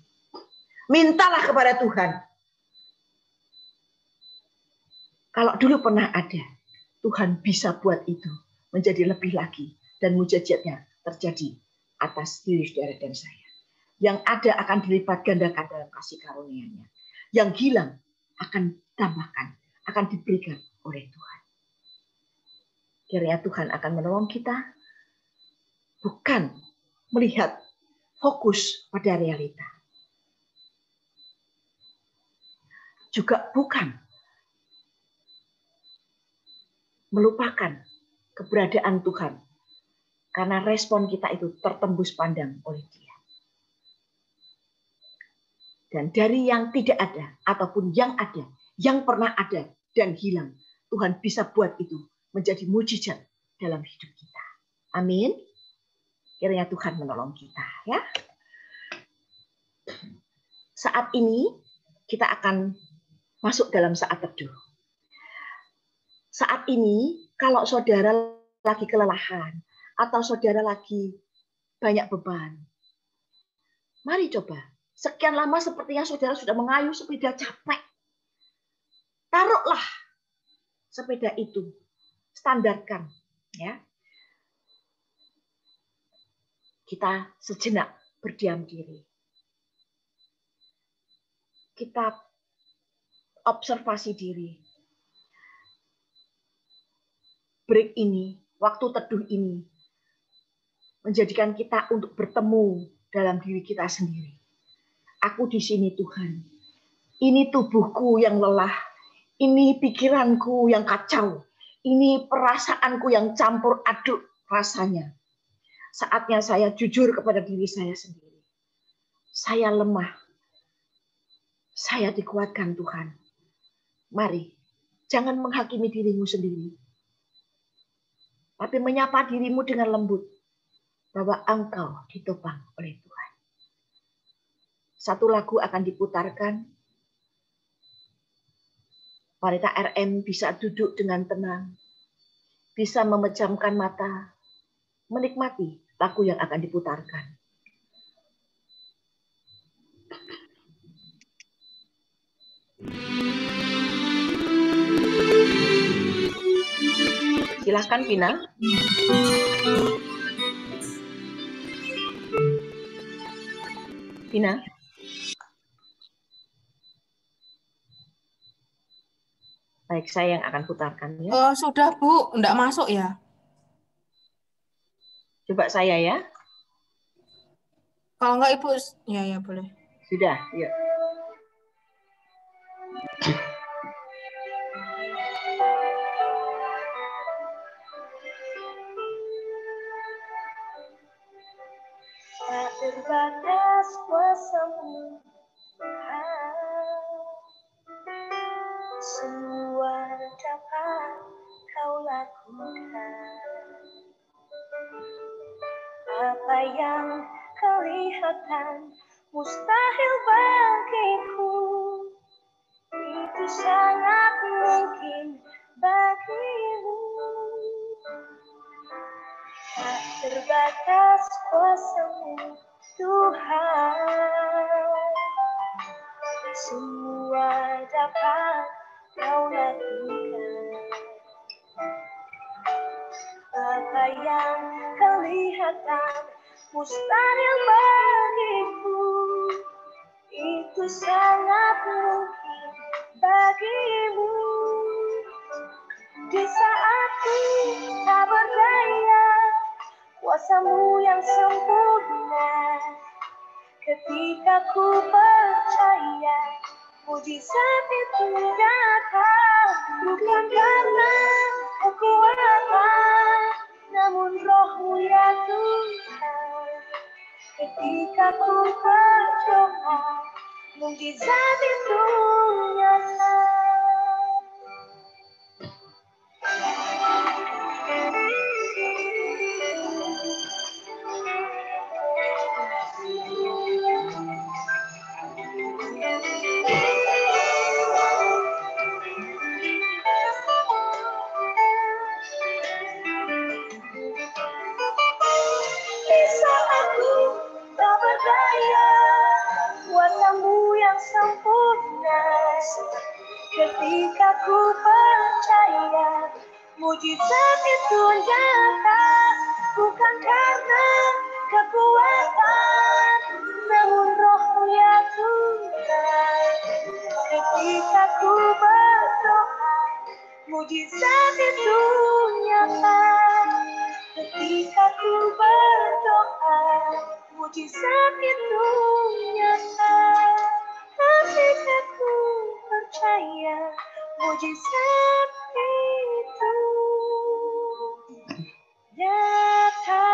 Mintalah kepada Tuhan. Kalau dulu pernah ada, Tuhan bisa buat itu menjadi lebih lagi dan mujizatnya terjadi atas diri saudara dan saya. Yang ada akan dilipat gandakan dalam kasih karunia-Nya. Yang hilang akan ditambahkan, akan diberikan oleh Tuhan. Kiranya Tuhan akan menolong kita bukan melihat fokus pada realita. Juga bukan melupakan keberadaan Tuhan. Karena respon kita itu tertembus pandang oleh Dia. Dan dari yang tidak ada, ataupun yang ada, yang pernah ada dan hilang, Tuhan bisa buat itu menjadi mujizat dalam hidup kita. Amin. Kiranya Tuhan menolong kita, ya. Saat ini kita akan masuk dalam saat teduh. Saat ini kalau saudara lagi kelelahan atau saudara lagi banyak beban, mari coba. Sekian lama sepertinya saudara sudah mengayuh sepeda capek. Taruhlah sepeda itu, standarkan, ya. Kita sejenak berdiam diri. Kita observasi diri. Break ini, waktu teduh ini, menjadikan kita untuk bertemu dalam diri kita sendiri. Aku di sini Tuhan. Ini tubuhku yang lelah. Ini pikiranku yang kacau. Ini perasaanku yang campur aduk rasanya. Saatnya saya jujur kepada diri saya sendiri. Saya lemah. Saya dikuatkan Tuhan. Mari, jangan menghakimi dirimu sendiri. Tapi menyapa dirimu dengan lembut. Bahwa engkau ditopang oleh Tuhan. Satu lagu akan diputarkan. Wanita RM bisa duduk dengan tenang. Bisa memejamkan mata. Menikmati lagu yang akan diputarkan. Silahkan Pina. Pina. Baik, saya yang akan putarkan ya. Sudah Bu, enggak masuk ya? Coba saya ya. Kalau enggak Ibu, ya boleh. Sudah, yuk. Tak terbatas kuasa-Mu, Tuhan. Semua dapat Kau lakukan. Apa yang kelihatan mustahil bagiku, itu sangat mungkin bagimu. Tak terbatas kuasa-Mu, Tuhan. Semua dapat Kau lakukan. Apa yang kelihatan mustahil bagiku, itu sangat mungkin bagimu. Di saat ku tak berdaya, kuasa-Mu yang sempurna. Ketika ku percaya, mujizat itu nyata. Bukan karena kekuatan, namun Roh-Mu ya Tuhan. Ketika ku berdoa, mujizat itu nyata. Bisa aku tak berdaya, kuasa-Mu yang sempurna. Ketika ku percaya, mujizat itu nyata. Bukan karena kekuatan, namun Roh-Mu ya Tuhan. Ketika ku berdoa, mujizat itu nyata. Ketika ku berdoa, mujizat itu nyata. Ketika ku percaya, mujizat itu nyata.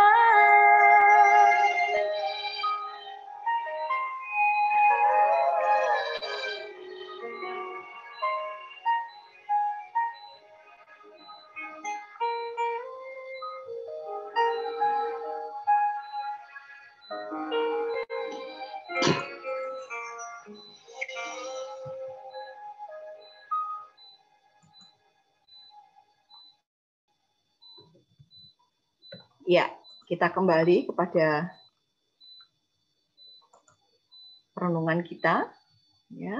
Ya, kita kembali kepada renungan kita. Ya.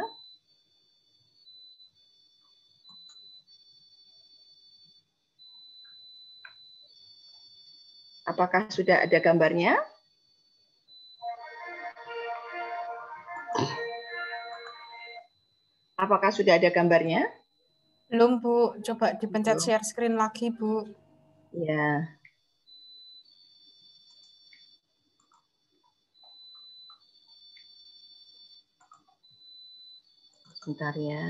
Apakah sudah ada gambarnya? Apakah sudah ada gambarnya? Belum, Bu. Coba dipencet Belum. share screen lagi, Bu. Ya. Sebentar ya.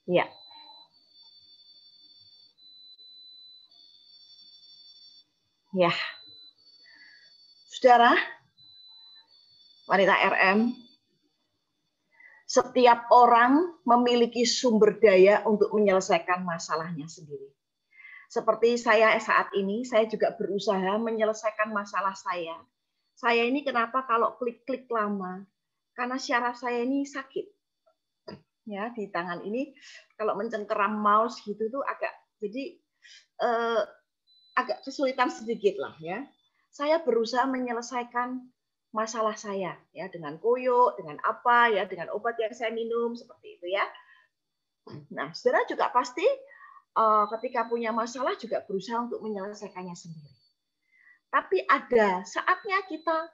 Ya. Ya. Saudara, wanita RM, setiap orang memiliki sumber daya untuk menyelesaikan masalahnya sendiri. Seperti saya saat ini, saya juga berusaha menyelesaikan masalah saya. Saya ini kenapa kalau klik-klik lama? Karena syaraf saya ini sakit. Ya, di tangan ini kalau mencengkeram mouse gitu tuh agak agak kesulitan sedikit lah ya. Saya berusaha menyelesaikan masalah saya ya dengan koyo, dengan apa ya, dengan obat yang saya minum seperti itu ya. Nah, saudara juga pasti ketika punya masalah juga berusaha untuk menyelesaikannya sendiri. Tapi ada saatnya kita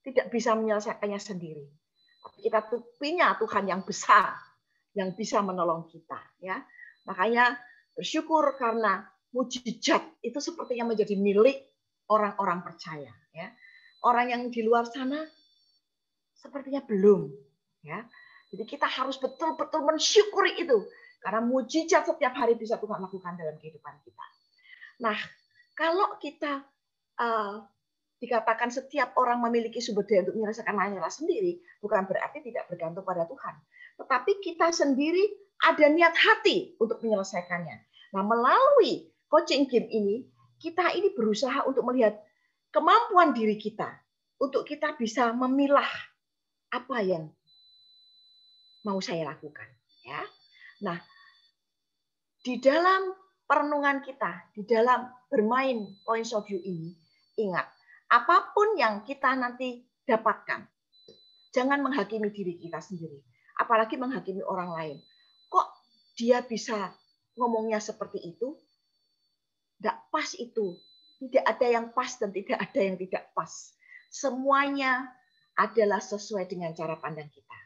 tidak bisa menyelesaikannya sendiri. Kita punya Tuhan yang besar yang bisa menolong kita ya. Makanya bersyukur karena mujizat itu sepertinya menjadi milik orang-orang percaya ya. Orang yang di luar sana sepertinya belum ya. Jadi kita harus betul-betul mensyukuri itu karena mujizat setiap hari bisa Tuhan lakukan dalam kehidupan kita. Nah, kalau kita dikatakan setiap orang memiliki sumber daya untuk menyelesaikan masalah sendiri, bukan berarti tidak bergantung pada Tuhan. Tetapi kita sendiri ada niat hati untuk menyelesaikannya. Nah, melalui coaching game ini, kita ini berusaha untuk melihat kemampuan diri kita, untuk kita bisa memilah apa yang mau saya lakukan. Ya. Nah, di dalam perenungan kita, di dalam bermain points of view ini, ingat, apapun yang kita nanti dapatkan, jangan menghakimi diri kita sendiri. Apalagi menghakimi orang lain. Kok dia bisa ngomongnya seperti itu? Tidak pas itu. Tidak ada yang pas dan tidak ada yang tidak pas. Semuanya adalah sesuai dengan cara pandang kita.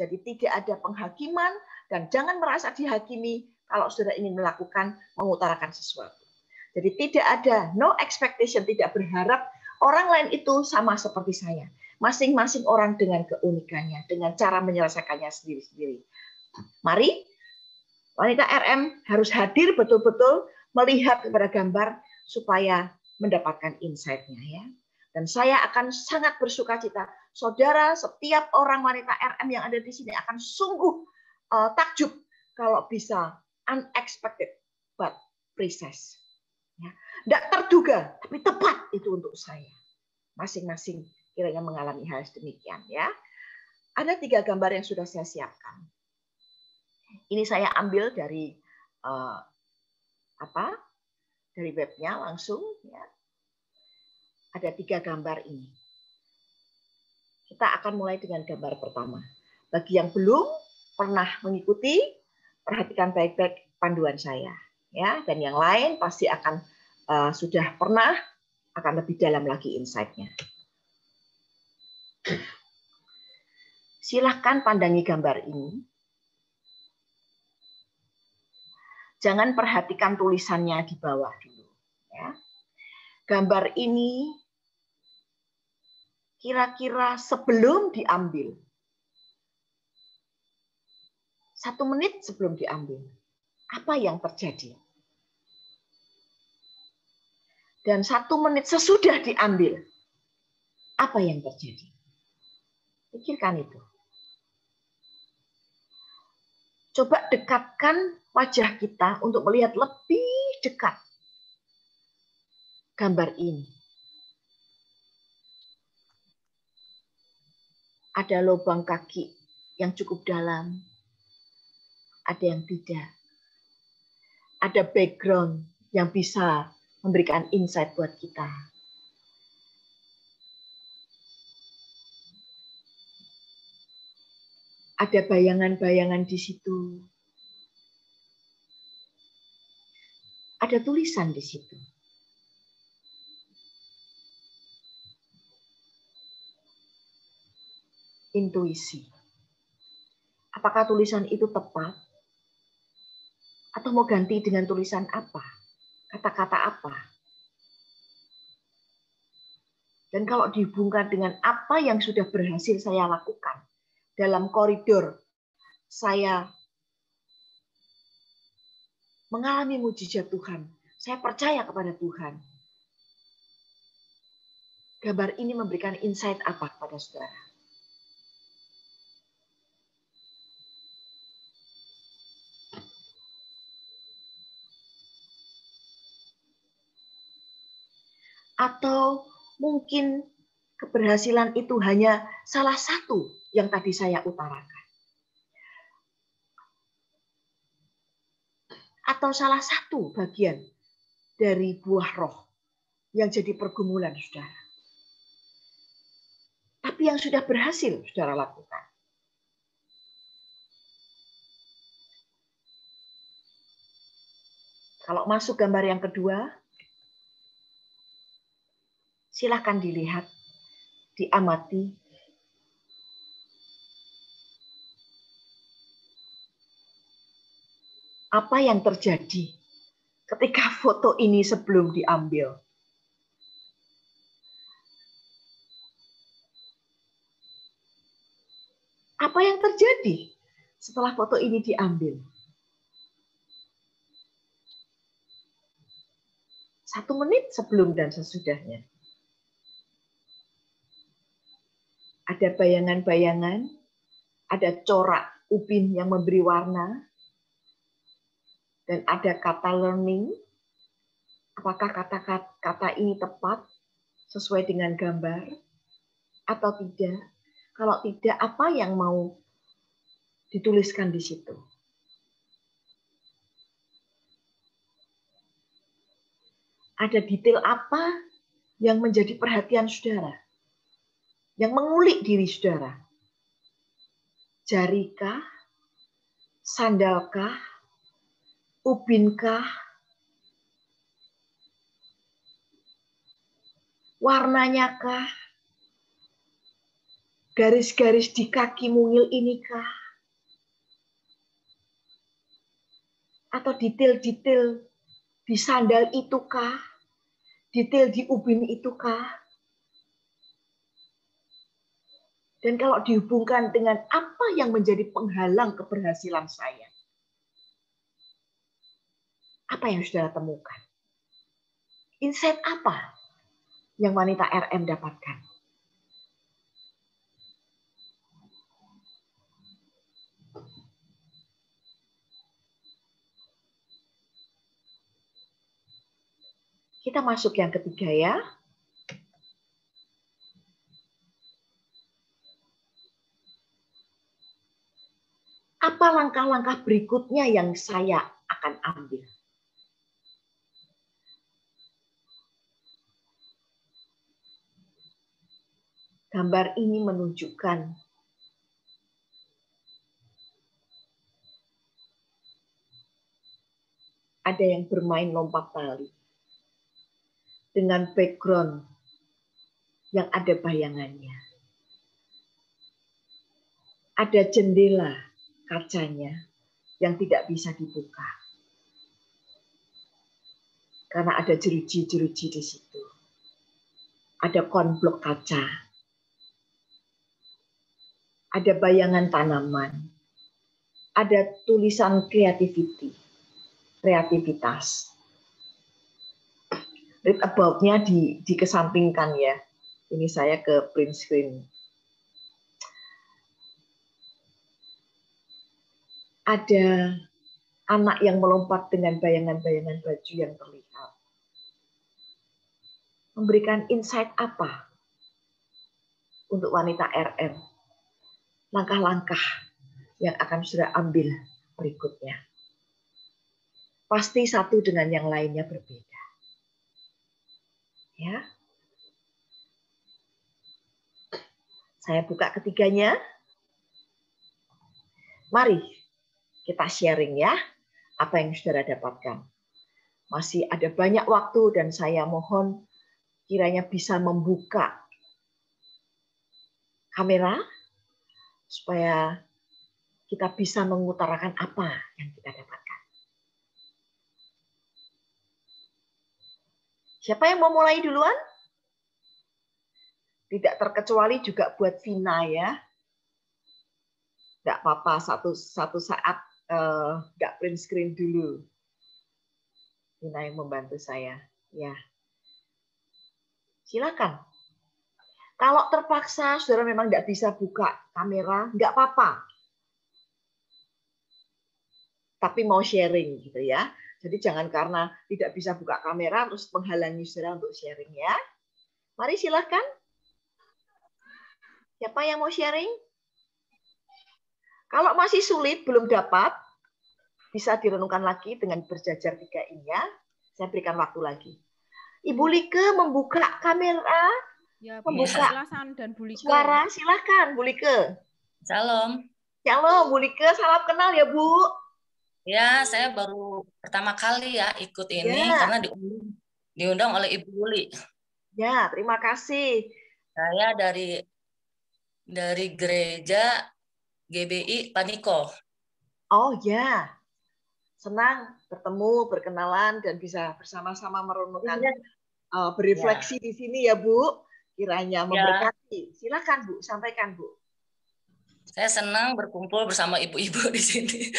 Jadi tidak ada penghakiman dan jangan merasa dihakimi kalau saudara ingin melakukan, mengutarakan sesuatu. Jadi tidak ada, no expectation, tidak berharap orang lain itu sama seperti saya. Masing-masing orang dengan keunikannya, dengan cara menyelesaikannya sendiri-sendiri. Mari, wanita RM harus hadir betul-betul melihat kepada gambar supaya mendapatkan insight-nya ya. Dan saya akan sangat bersukacita. Saudara, setiap orang wanita RM yang ada di sini akan sungguh takjub kalau bisa unexpected but precise. Ya. Tidak terduga, tapi tepat itu untuk saya. Masing-masing kiranya mengalami hal demikian ya. Ada 3 gambar yang sudah saya siapkan. Ini saya ambil dari dari webnya langsung ya. Ada 3 gambar ini. Kita akan mulai dengan gambar pertama. Bagi yang belum pernah mengikuti, perhatikan baik-baik panduan saya ya. Dan yang lain pasti akan sudah pernah, akan lebih dalam lagi insight-nya. Silahkan pandangi gambar ini. Jangan perhatikan tulisannya di bawah dulu. Ya. Gambar ini kira-kira sebelum diambil, 1 menit sebelum diambil, apa yang terjadi? Dan 1 menit sesudah diambil, apa yang terjadi? Pikirkan itu. Coba dekatkan wajah kita untuk melihat lebih dekat gambar ini. Ada lubang kaki yang cukup dalam, ada yang tidak. Ada background yang bisa memberikan insight buat kita. Ada bayangan-bayangan di situ. Ada tulisan di situ. Intuisi. Apakah tulisan itu tepat? Atau mau ganti dengan tulisan apa? Kata-kata apa? Dan kalau dihubungkan dengan apa yang sudah berhasil saya lakukan dalam koridor saya mengalami mujizat Tuhan, saya percaya kepada Tuhan. Gambar ini memberikan insight apa kepada saudara? Atau mungkin keberhasilan itu hanya salah satu yang tadi saya utarakan. Atau salah satu bagian dari buah roh yang jadi pergumulan saudara. Tapi yang sudah berhasil saudara lakukan. Kalau masuk gambar yang kedua, silahkan dilihat, diamati. Apa yang terjadi ketika foto ini sebelum diambil? Apa yang terjadi setelah foto ini diambil? 1 menit sebelum dan sesudahnya. Ada bayangan-bayangan, ada corak ubin yang memberi warna, dan ada kata learning. Apakah kata ini tepat sesuai dengan gambar atau tidak? Kalau tidak, apa yang mau dituliskan di situ? Ada detail apa yang menjadi perhatian saudara? Yang mengulik diri saudara? Jarikah? Sandalkah? Ubinkah? Warnanya kah? Garis-garis di kaki mungil inikah? Atau detail-detail di sandal itukah? Detail di ubin itukah? Dan kalau dihubungkan dengan apa yang menjadi penghalang keberhasilan saya, apa yang saudara temukan? Insight apa yang wanita RM dapatkan? Kita masuk yang ketiga ya. Apa langkah-langkah berikutnya yang saya akan ambil? Gambar ini menunjukkan ada yang bermain lompat tali dengan background yang ada bayangannya. Ada jendela kacanya yang tidak bisa dibuka. Karena ada jeruji-jeruji di situ. Ada konblok kaca. Ada bayangan tanaman. Ada tulisan kreativitas. Read about-nya dikesampingkan ya. Ini saya ke print screen. Ada anak yang melompat dengan bayangan-bayangan baju yang terlihat. Memberikan insight apa untuk wanita RM langkah-langkah yang akan saudara ambil berikutnya. Pasti satu dengan yang lainnya berbeda. Ya. Saya buka ketiganya. Mari kita sharing ya, apa yang saudara dapatkan. Masih ada banyak waktu dan saya mohon kiranya bisa membuka kamera supaya kita bisa mengutarakan apa yang kita dapatkan. Siapa yang mau mulai duluan? Tidak terkecuali juga buat Vina ya. Nggak apa-apa, satu saat nggak print screen dulu. Vina yang membantu saya. Ya. Silakan. Kalau terpaksa saudara memang nggak bisa buka kamera, nggak apa-apa. Tapi mau sharing gitu ya. Jadi jangan karena tidak bisa buka kamera terus menghalangi saudara untuk sharing ya. Mari silakan. Siapa yang mau sharing? Kalau masih sulit, belum dapat, bisa direnungkan lagi dengan berjajar 3 ini ya. Saya berikan waktu lagi. Ibu Like membuka kamera, Ya, membuka Lasan dan Bu Like. suara. Silakan, Bu Like. Salam. Shalom, Bu Like. Salam kenal ya, Bu. Ya, saya baru pertama kali ya ikut ini karena diundang oleh Ibu Uli. Ya, terima kasih. Saya dari gereja GBI Paniko. Oh ya, senang bertemu, berkenalan, dan bisa bersama-sama merenungkan, berefleksi di sini ya Bu. Kiranya memberkati. Silakan Bu, sampaikan Bu. Saya senang berkumpul bersama ibu-ibu di sini.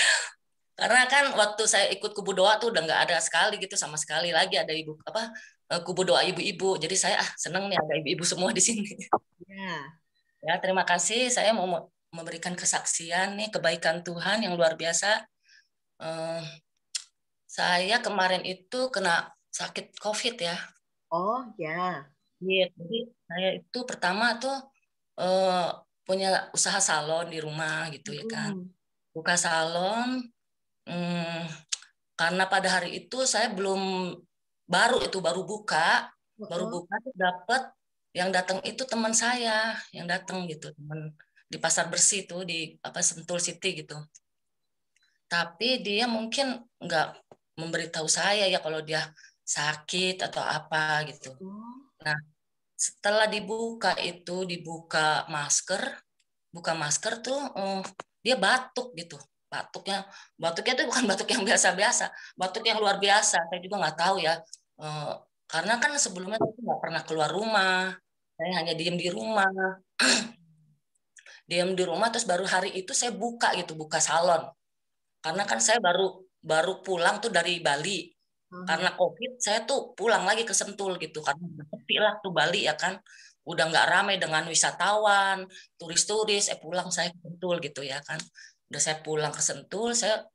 Karena kan waktu saya ikut kubu doa tuh udah nggak ada sekali gitu sama sekali lagi ada kubu doa ibu-ibu. Jadi saya senang nih ada ibu-ibu semua di sini. Ya, terima kasih. Saya mau memberikan kesaksian nih kebaikan Tuhan yang luar biasa. Saya kemarin itu kena sakit COVID ya. Oh ya. Jadi saya itu pertama tuh punya usaha salon di rumah gitu ya kan. Buka salon. Karena pada hari itu saya baru buka tuh dapat yang datang itu teman saya yang datang gitu, teman di Pasar Bersih tuh di Sentul City gitu. Tapi dia mungkin nggak memberitahu saya ya kalau dia sakit atau apa gitu. Nah, setelah dibuka masker tuh dia batuk gitu. Batuknya itu bukan batuk yang biasa-biasa, batuk yang luar biasa. Saya juga nggak tahu ya, karena kan sebelumnya saya nggak pernah keluar rumah, saya hanya diem di rumah, terus baru hari itu saya buka salon, karena kan saya baru pulang tuh dari Bali, karena COVID saya tuh pulang lagi ke Sentul gitu, karena sepi lah tuh Bali ya kan, udah nggak ramai dengan wisatawan, turis-turis, pulang saya ke Sentul gitu ya kan. Udah saya pulang ke Sentul, saya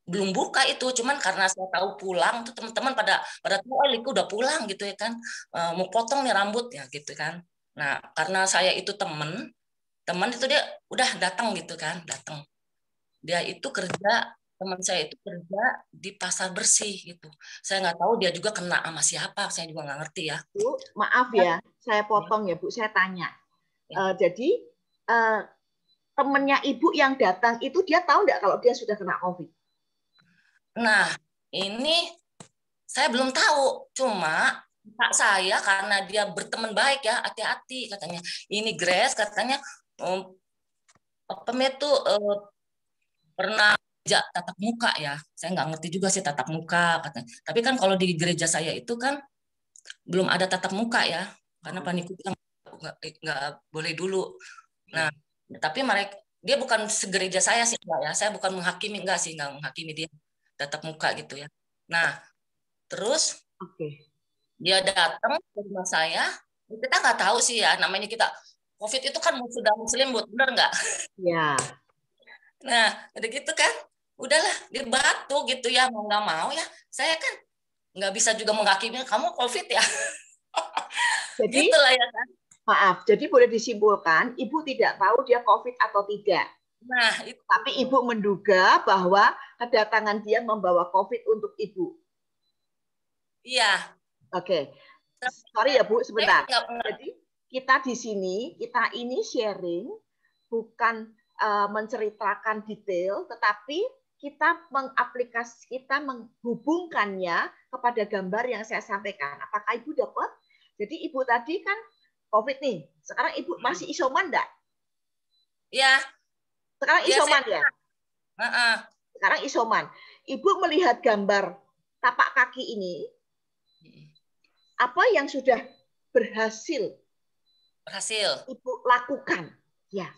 belum buka itu, cuman karena saya tahu pulang tuh teman-teman pada tahu Liku udah pulang gitu ya kan, mau potong nih rambut ya gitu kan. Nah karena saya itu teman itu dia udah datang gitu kan, dia itu teman saya itu kerja di Pasar Bersih gitu. Saya nggak tahu dia juga kena sama siapa, saya juga nggak ngerti ya. Bu, maaf ya, saya potong ya Bu, saya tanya. Jadi temennya Ibu yang datang itu dia tahu nggak kalau dia sudah kena COVID? Nah, ini saya belum tahu. Cuma Pak saya karena dia berteman baik ya, hati-hati katanya. Ini Grace katanya pernah tatap muka ya. Saya nggak ngerti juga sih tatap muka katanya. Tapi kan kalau di gereja saya itu kan belum ada tatap muka ya, karena paniku nggak boleh dulu. Nah, tapi dia bukan segereja saya sih enggak ya. Saya bukan menghakimi nggak menghakimi dia tatap muka gitu ya. Nah, terus dia datang ke rumah saya. Kita nggak tahu sih ya, namanya kita COVID itu kan sudah muslim, benar nggak? Iya. Nah, udah gitu kan, udahlah dia batuk gitu ya, mau nggak mau ya. Saya kan nggak bisa juga menghakimi kamu COVID ya. Jadi, gitulah ya kan. Maaf, jadi boleh disimpulkan, Ibu tidak tahu dia COVID atau tidak. Nah, itu. Tapi Ibu menduga bahwa kedatangan dia membawa COVID untuk Ibu. Iya. Oke. Sorry ya Bu, sebentar. Enggak. Jadi kita di sini, kita ini sharing, bukan menceritakan detail, tetapi kita menghubungkannya kepada gambar yang saya sampaikan. Apakah Ibu dapat? Jadi Ibu tadi kan COVID nih. Sekarang Ibu masih isoman enggak? Iya. Sekarang isoman ya? Sekarang isoman. Ibu melihat gambar tapak kaki ini, apa yang sudah berhasil Ibu lakukan ya,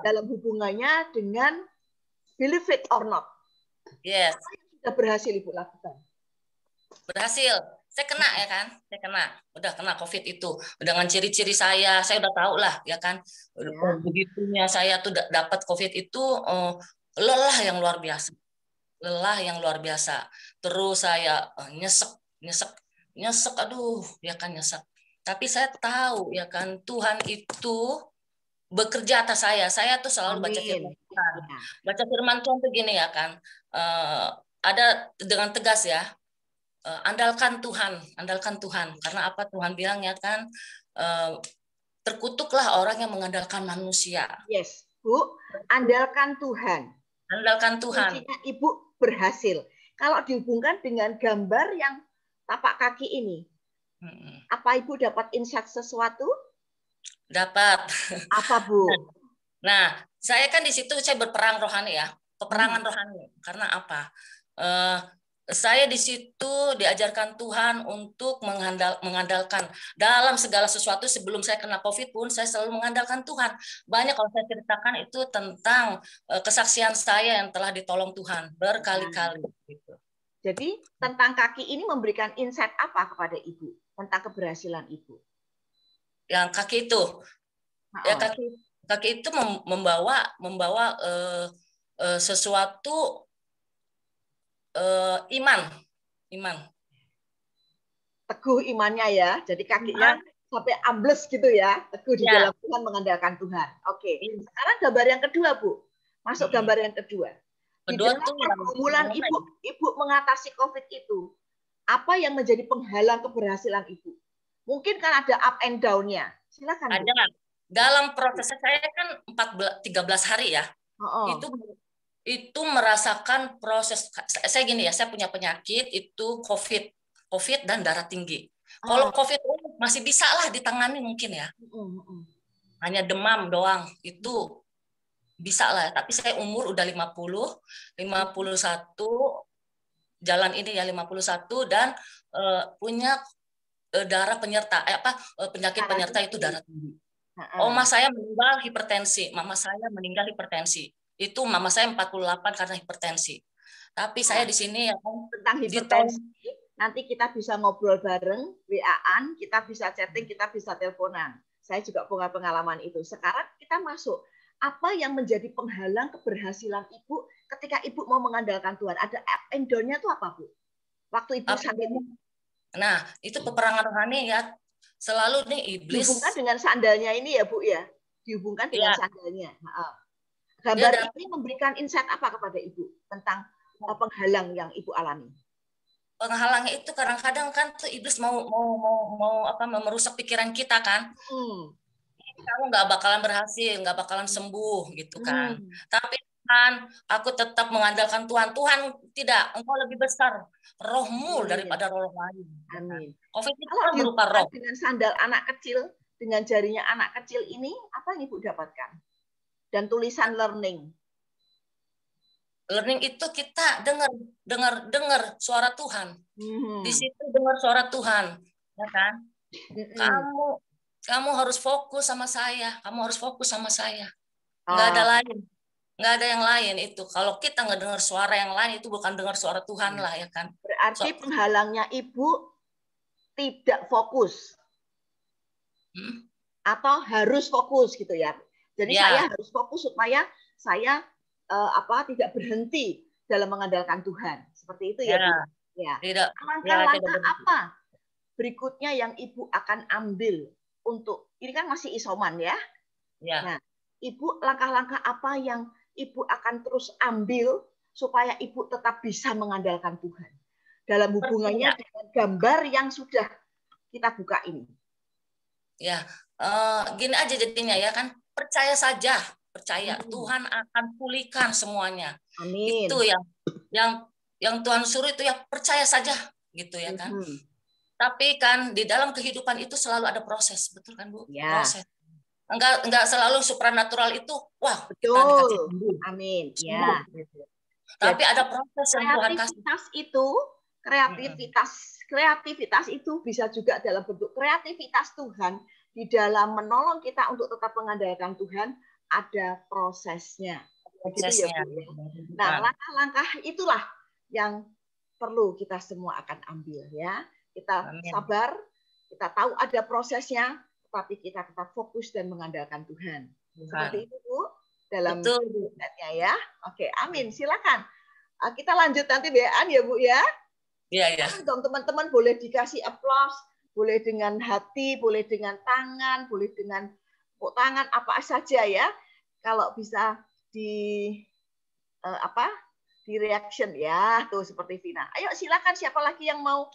dalam hubungannya dengan believe it or not? Yes. Apa yang sudah berhasil Ibu lakukan? Berhasil. Saya kena ya kan? Saya kena. Udah kena COVID itu. Dengan ciri-ciri saya udah tahu lah ya kan. Begitunya saya tuh dapat COVID itu lelah yang luar biasa. Lelah yang luar biasa. Terus saya nyesek, aduh ya kan nyesek. Tapi saya tahu ya kan Tuhan itu bekerja atas saya. Saya tuh selalu baca firman Tuhan. Baca firman Tuhan tuh gini ya kan. Ada dengan tegas ya. Andalkan Tuhan. Karena apa Tuhan bilang ya kan, terkutuklah orang yang mengandalkan manusia. Yes, Bu, andalkan Tuhan. Andalkan Tuhan. Kuncinya Ibu berhasil. Kalau dihubungkan dengan gambar yang tapak kaki ini, apa Ibu dapat insight sesuatu? Dapat. Apa Bu? Nah, saya kan di situ saya berperang rohani ya, peperangan rohani. Karena apa? Saya di situ diajarkan Tuhan untuk mengandalkan dalam segala sesuatu. Sebelum saya kena COVID pun saya selalu mengandalkan Tuhan. Banyak kalau saya ceritakan itu tentang kesaksian saya yang telah ditolong Tuhan berkali-kali. Gitu. Jadi tentang kaki ini memberikan insight apa kepada Ibu tentang keberhasilan Ibu? Yang kaki itu, ya kaki itu membawa sesuatu. Iman. Teguh imannya ya. Jadi kakinya sampai ambles gitu ya. Teguh di dalam Tuhan, mengandalkan Tuhan. Oke. Sekarang gambar yang kedua, Bu. Masuk gambar yang kedua. Di dalam pergumulan Ibu mengatasi COVID itu, apa yang menjadi penghalang keberhasilan Ibu? Mungkin kan ada up and down-nya. Silakan. Ada. Bu. Dalam proses saya kan 13 hari ya. Itu merasakan proses. Saya gini ya, saya punya penyakit itu COVID dan darah tinggi. Kalau COVID masih bisa lah ditangani mungkin ya. Hanya demam doang itu bisa lah. Tapi saya umur udah 51, jalan ini ya 51 dan punya darah penyerta penyakit penyerta itu darah tinggi. Oma saya meninggal hipertensi, mama saya meninggal hipertensi. Itu mama saya 48 karena hipertensi. Tapi saya di sini ya tentang hipertensi nanti kita bisa ngobrol bareng, WA-an, kita bisa chatting, kita bisa teleponan. Saya juga punya pengalaman itu. Sekarang kita masuk. Apa yang menjadi penghalang keberhasilan Ibu ketika Ibu mau mengandalkan Tuhan? Ada up and down-nya itu apa, Bu? Waktu Ibu sakit. Nah, itu peperangan rohani ya. Selalu nih iblis. Dihubungkan dengan sandalnya ini ya, Bu ya. Dihubungkan dengan sandalnya. Gambar ini memberikan insight apa kepada Ibu tentang penghalang yang Ibu alami? Penghalangnya itu kadang-kadang kan tuh iblis mau merusak pikiran kita kan. Kamu nggak bakalan berhasil, nggak bakalan sembuh gitu kan. Tapi kan aku tetap mengandalkan Tuhan. Tuhan tidak, engkau lebih besar rohmu daripada roh lain. Amin. COVID itu kan berupa roh. Dengan sandal anak kecil, dengan jarinya anak kecil ini, apa yang Ibu dapatkan? Dan tulisan learning. Learning itu kita dengar suara Tuhan. Di situ dengar suara Tuhan, ya kan? Kamu harus fokus sama saya. Kamu harus fokus sama saya. Nggak ada lain. Nggak ada yang lain itu. Kalau kita nggak dengar suara yang lain, itu bukan dengar suara Tuhan lah, ya kan? Berarti penghalangnya Ibu tidak fokus. Atau harus fokus gitu ya. Jadi saya harus fokus supaya saya tidak berhenti dalam mengandalkan Tuhan. Seperti itu ya, Bu. Ya. Langkah-langkah apa berikutnya yang Ibu akan ambil untuk, ini kan masih isoman ya. Ya. Nah, Ibu langkah-langkah apa yang Ibu akan terus ambil supaya Ibu tetap bisa mengandalkan Tuhan dalam hubungannya dengan gambar yang sudah kita buka ini? Ya, gini aja jadinya ya kan, percaya saja, percaya Tuhan akan pulihkan semuanya. Amin. Itu yang Tuhan suruh itu ya percaya saja gitu ya kan. Tapi kan di dalam kehidupan itu selalu ada proses, betul kan Bu? Ya. Proses. Enggak selalu supranatural itu, wah betul. kita dikasih sembuh. Amin. Ya. Tapi ada proses yang Tuhan kasih. Kreativitas itu bisa juga dalam bentuk kreativitas Tuhan di dalam menolong kita untuk tetap mengandalkan Tuhan, ada prosesnya. Begitu ya, Bu. Nah, langkah-langkah itulah yang perlu kita semua akan ambil ya. Kita sabar, kita tahu ada prosesnya, tapi kita tetap fokus dan mengandalkan Tuhan. Seperti itu, Bu, dalam kehidupannya ya. Oke, amin. Silakan. Kita lanjut nanti WA-an ya, Bu ya. Iya. Teman-teman boleh dikasih aplaus, boleh dengan hati, boleh dengan tangan, boleh dengan tepuk tangan, apa saja ya. Kalau bisa di reaction ya, tuh seperti Vina. Ayo silakan, siapa lagi yang mau?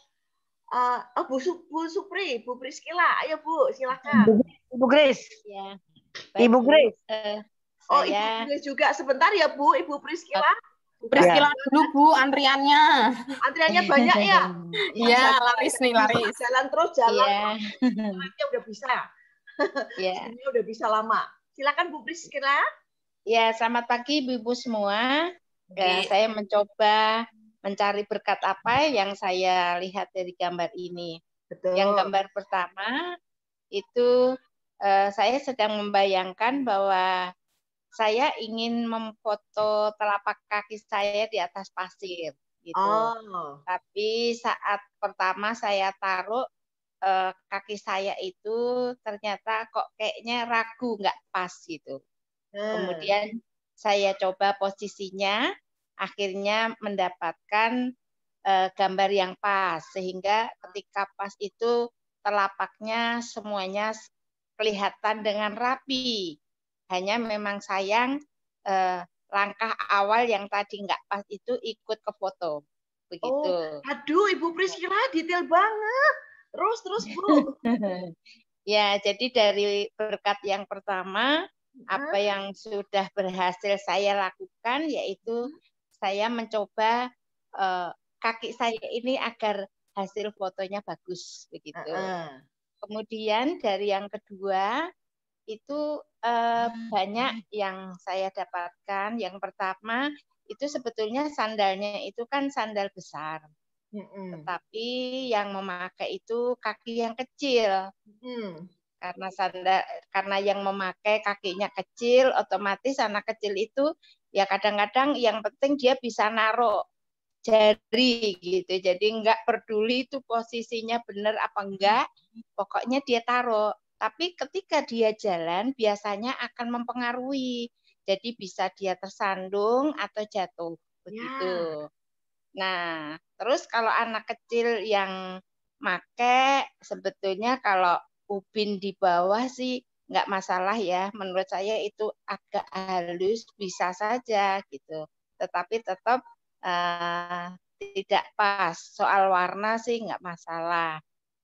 Bu Supri, Bu Priskila, ayo Bu, silakan. Ibu Grace. Ya. Ibu Grace. Ibu Grace juga sebentar ya Bu, Ibu Priskila. Priskila dulu Bu, antriannya. Antriannya banyak ya? Iya, laris nih, laris. Jalan terus, jalan. Iya. Udah bisa. Iya. Ini udah bisa lama. Silakan Bu Priskila. Ya, selamat pagi Ibu semua. Saya mencoba mencari berkat apa yang saya lihat dari gambar ini. Betul. Yang gambar pertama itu saya sedang membayangkan bahwa saya ingin memfoto telapak kaki saya di atas pasir gitu. Tapi saat pertama saya taruh kaki saya itu ternyata kok kayaknya ragu, nggak pas gitu. Kemudian saya coba posisinya, akhirnya mendapatkan gambar yang pas, sehingga ketika pas itu telapaknya semuanya kelihatan dengan rapi. Hanya memang sayang langkah awal yang tadi nggak pas itu ikut ke foto. Begitu. Aduh, Ibu Priskila detail banget. Terus Bu. Ya, jadi dari berkat yang pertama, apa yang sudah berhasil saya lakukan yaitu saya mencoba kaki saya ini agar hasil fotonya bagus begitu. Kemudian dari yang kedua itu banyak yang saya dapatkan. Yang pertama itu sebetulnya sandalnya itu kan sandal besar, tetapi yang memakai itu kaki yang kecil. Karena yang memakai kakinya kecil, otomatis anak kecil itu ya kadang-kadang yang penting dia bisa naruh jari gitu. Jadi nggak peduli itu posisinya benar apa enggak, pokoknya dia taruh. Tapi ketika dia jalan biasanya akan mempengaruhi. Jadi bisa dia tersandung atau jatuh begitu. Nah, terus kalau anak kecil yang make sebetulnya kalau ubin di bawah sih nggak masalah ya. Menurut saya itu agak halus bisa saja gitu. Tetapi tetap tidak pas. Soal warna sih nggak masalah.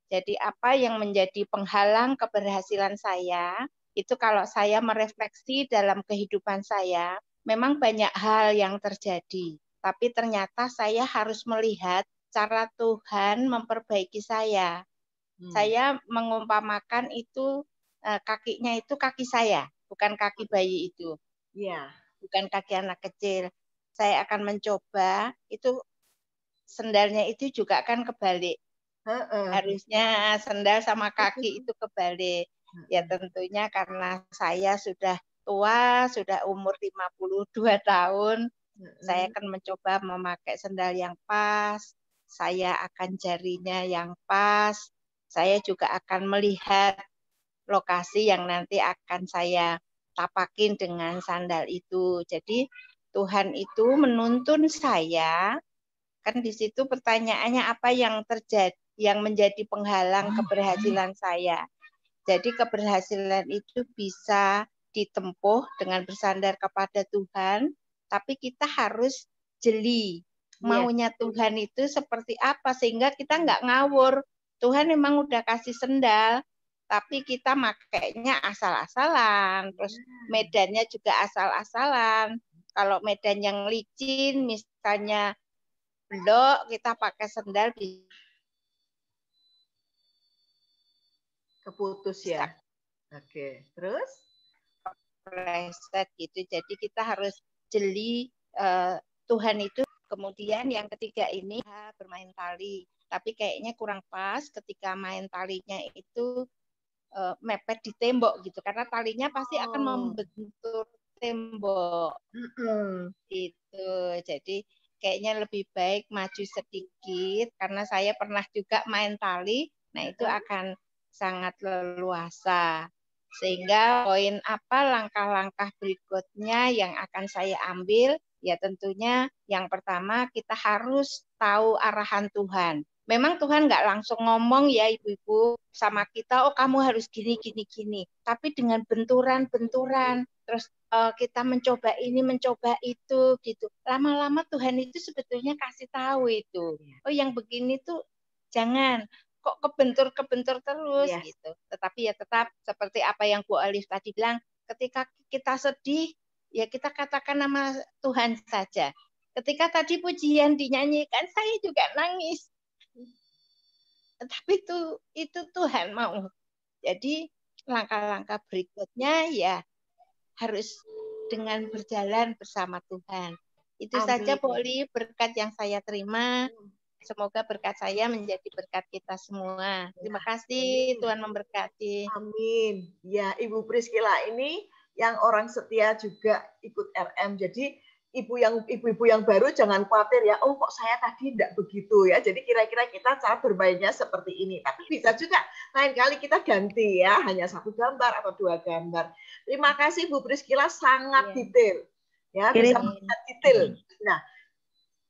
Jadi apa yang menjadi penghalang keberhasilan saya, itu kalau saya merefleksi dalam kehidupan saya, memang banyak hal yang terjadi. Tapi ternyata saya harus melihat cara Tuhan memperbaiki saya. Saya mengumpamakan itu kakinya itu kaki saya, bukan kaki bayi itu. Bukan kaki anak kecil. Saya akan mencoba, itu sendalnya itu juga kan kebalik. Harusnya sendal sama kaki itu kebalik. Ya tentunya karena saya sudah tua, sudah umur 52 tahun, saya akan mencoba memakai sendal yang pas, saya akan jarinya yang pas, saya juga akan melihat lokasi yang nanti akan saya tapakin dengan sandal itu. Jadi Tuhan itu menuntun saya, kan di situ pertanyaannya apa yang terjadi, yang menjadi penghalang keberhasilan saya. Jadi keberhasilan itu bisa ditempuh dengan bersandar kepada Tuhan, tapi kita harus jeli. Maunya Tuhan itu seperti apa, sehingga kita nggak ngawur. Tuhan memang udah kasih sendal, tapi kita makainya asal-asalan, terus medannya juga asal-asalan. Kalau medan yang licin, misalnya blok, kita pakai sendal keputus ya. Oke, terus? Preset gitu. Jadi kita harus jeli Tuhan itu. Kemudian yang ketiga ini bermain tali. Tapi kayaknya kurang pas ketika main talinya itu mepet di tembok gitu. Karena talinya pasti akan membentur tembok. Itu. Jadi kayaknya lebih baik maju sedikit. Karena saya pernah juga main tali. Nah itu akan sangat leluasa. Sehingga poin apa langkah-langkah berikutnya yang akan saya ambil, ya tentunya yang pertama kita harus tahu arahan Tuhan. Memang Tuhan nggak langsung ngomong ya ibu-ibu sama kita, oh kamu harus gini, gini, gini. Tapi dengan benturan-benturan, terus kita mencoba ini, mencoba itu, gitu. Lama-lama Tuhan itu sebetulnya kasih tahu itu. Oh yang begini tuh jangan. Kok kebentur terus gitu. Tetapi ya tetap seperti apa yang Bu Alif tadi bilang, ketika kita sedih, ya kita katakan nama Tuhan saja. Ketika tadi pujian dinyanyikan, saya juga nangis. Tapi itu Tuhan mau. Jadi langkah-langkah berikutnya ya harus dengan berjalan bersama Tuhan. Itu saja Bu Alif berkat yang saya terima. Semoga berkat saya menjadi berkat kita semua. Terima kasih, Tuhan memberkati. Amin. Ya, Ibu Priscilla ini yang orang setia juga ikut RM. Jadi ibu-ibu yang baru jangan khawatir ya. Oh, kok saya tadi tidak begitu ya. Jadi kira-kira kita cara bermainnya seperti ini. Tapi bisa juga lain kali kita ganti ya, hanya 1 gambar atau 2 gambar. Terima kasih Bu Priscilla, sangat detail. Ya, bisa sangat detail. Nah,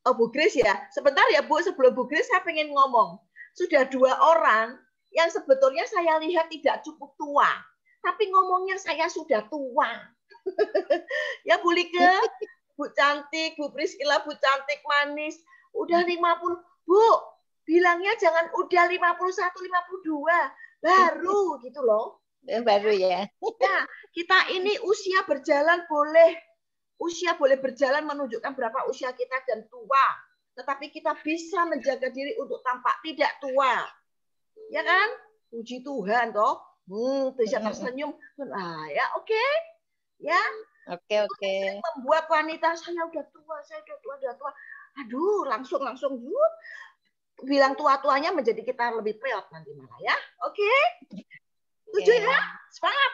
oh, Bu Grace ya, sebentar ya Bu, sebelum Bu Grace saya pengen ngomong. Sudah 2 orang yang sebetulnya saya lihat tidak cukup tua, tapi ngomongnya saya sudah tua. Ya Bu Like, Bu cantik, Bu Priscilla, Bu cantik, manis, udah 50. Bu, bilangnya jangan udah 51, 52, baru gitu loh. Baru ya. Nah, kita ini usia berjalan boleh. Usia boleh berjalan menunjukkan berapa usia kita dan tua. Tetapi kita bisa menjaga diri untuk tampak tidak tua. Ya kan? Puji Tuhan toh. Bisa tersenyum. Ah, ya oke. Ya. Oke. Membuat wanita saya udah tua, udah tua. Aduh, langsung bilang tua-tuanya menjadi kita lebih priot nanti malah ya. Oke. Setuju ya? Semangat.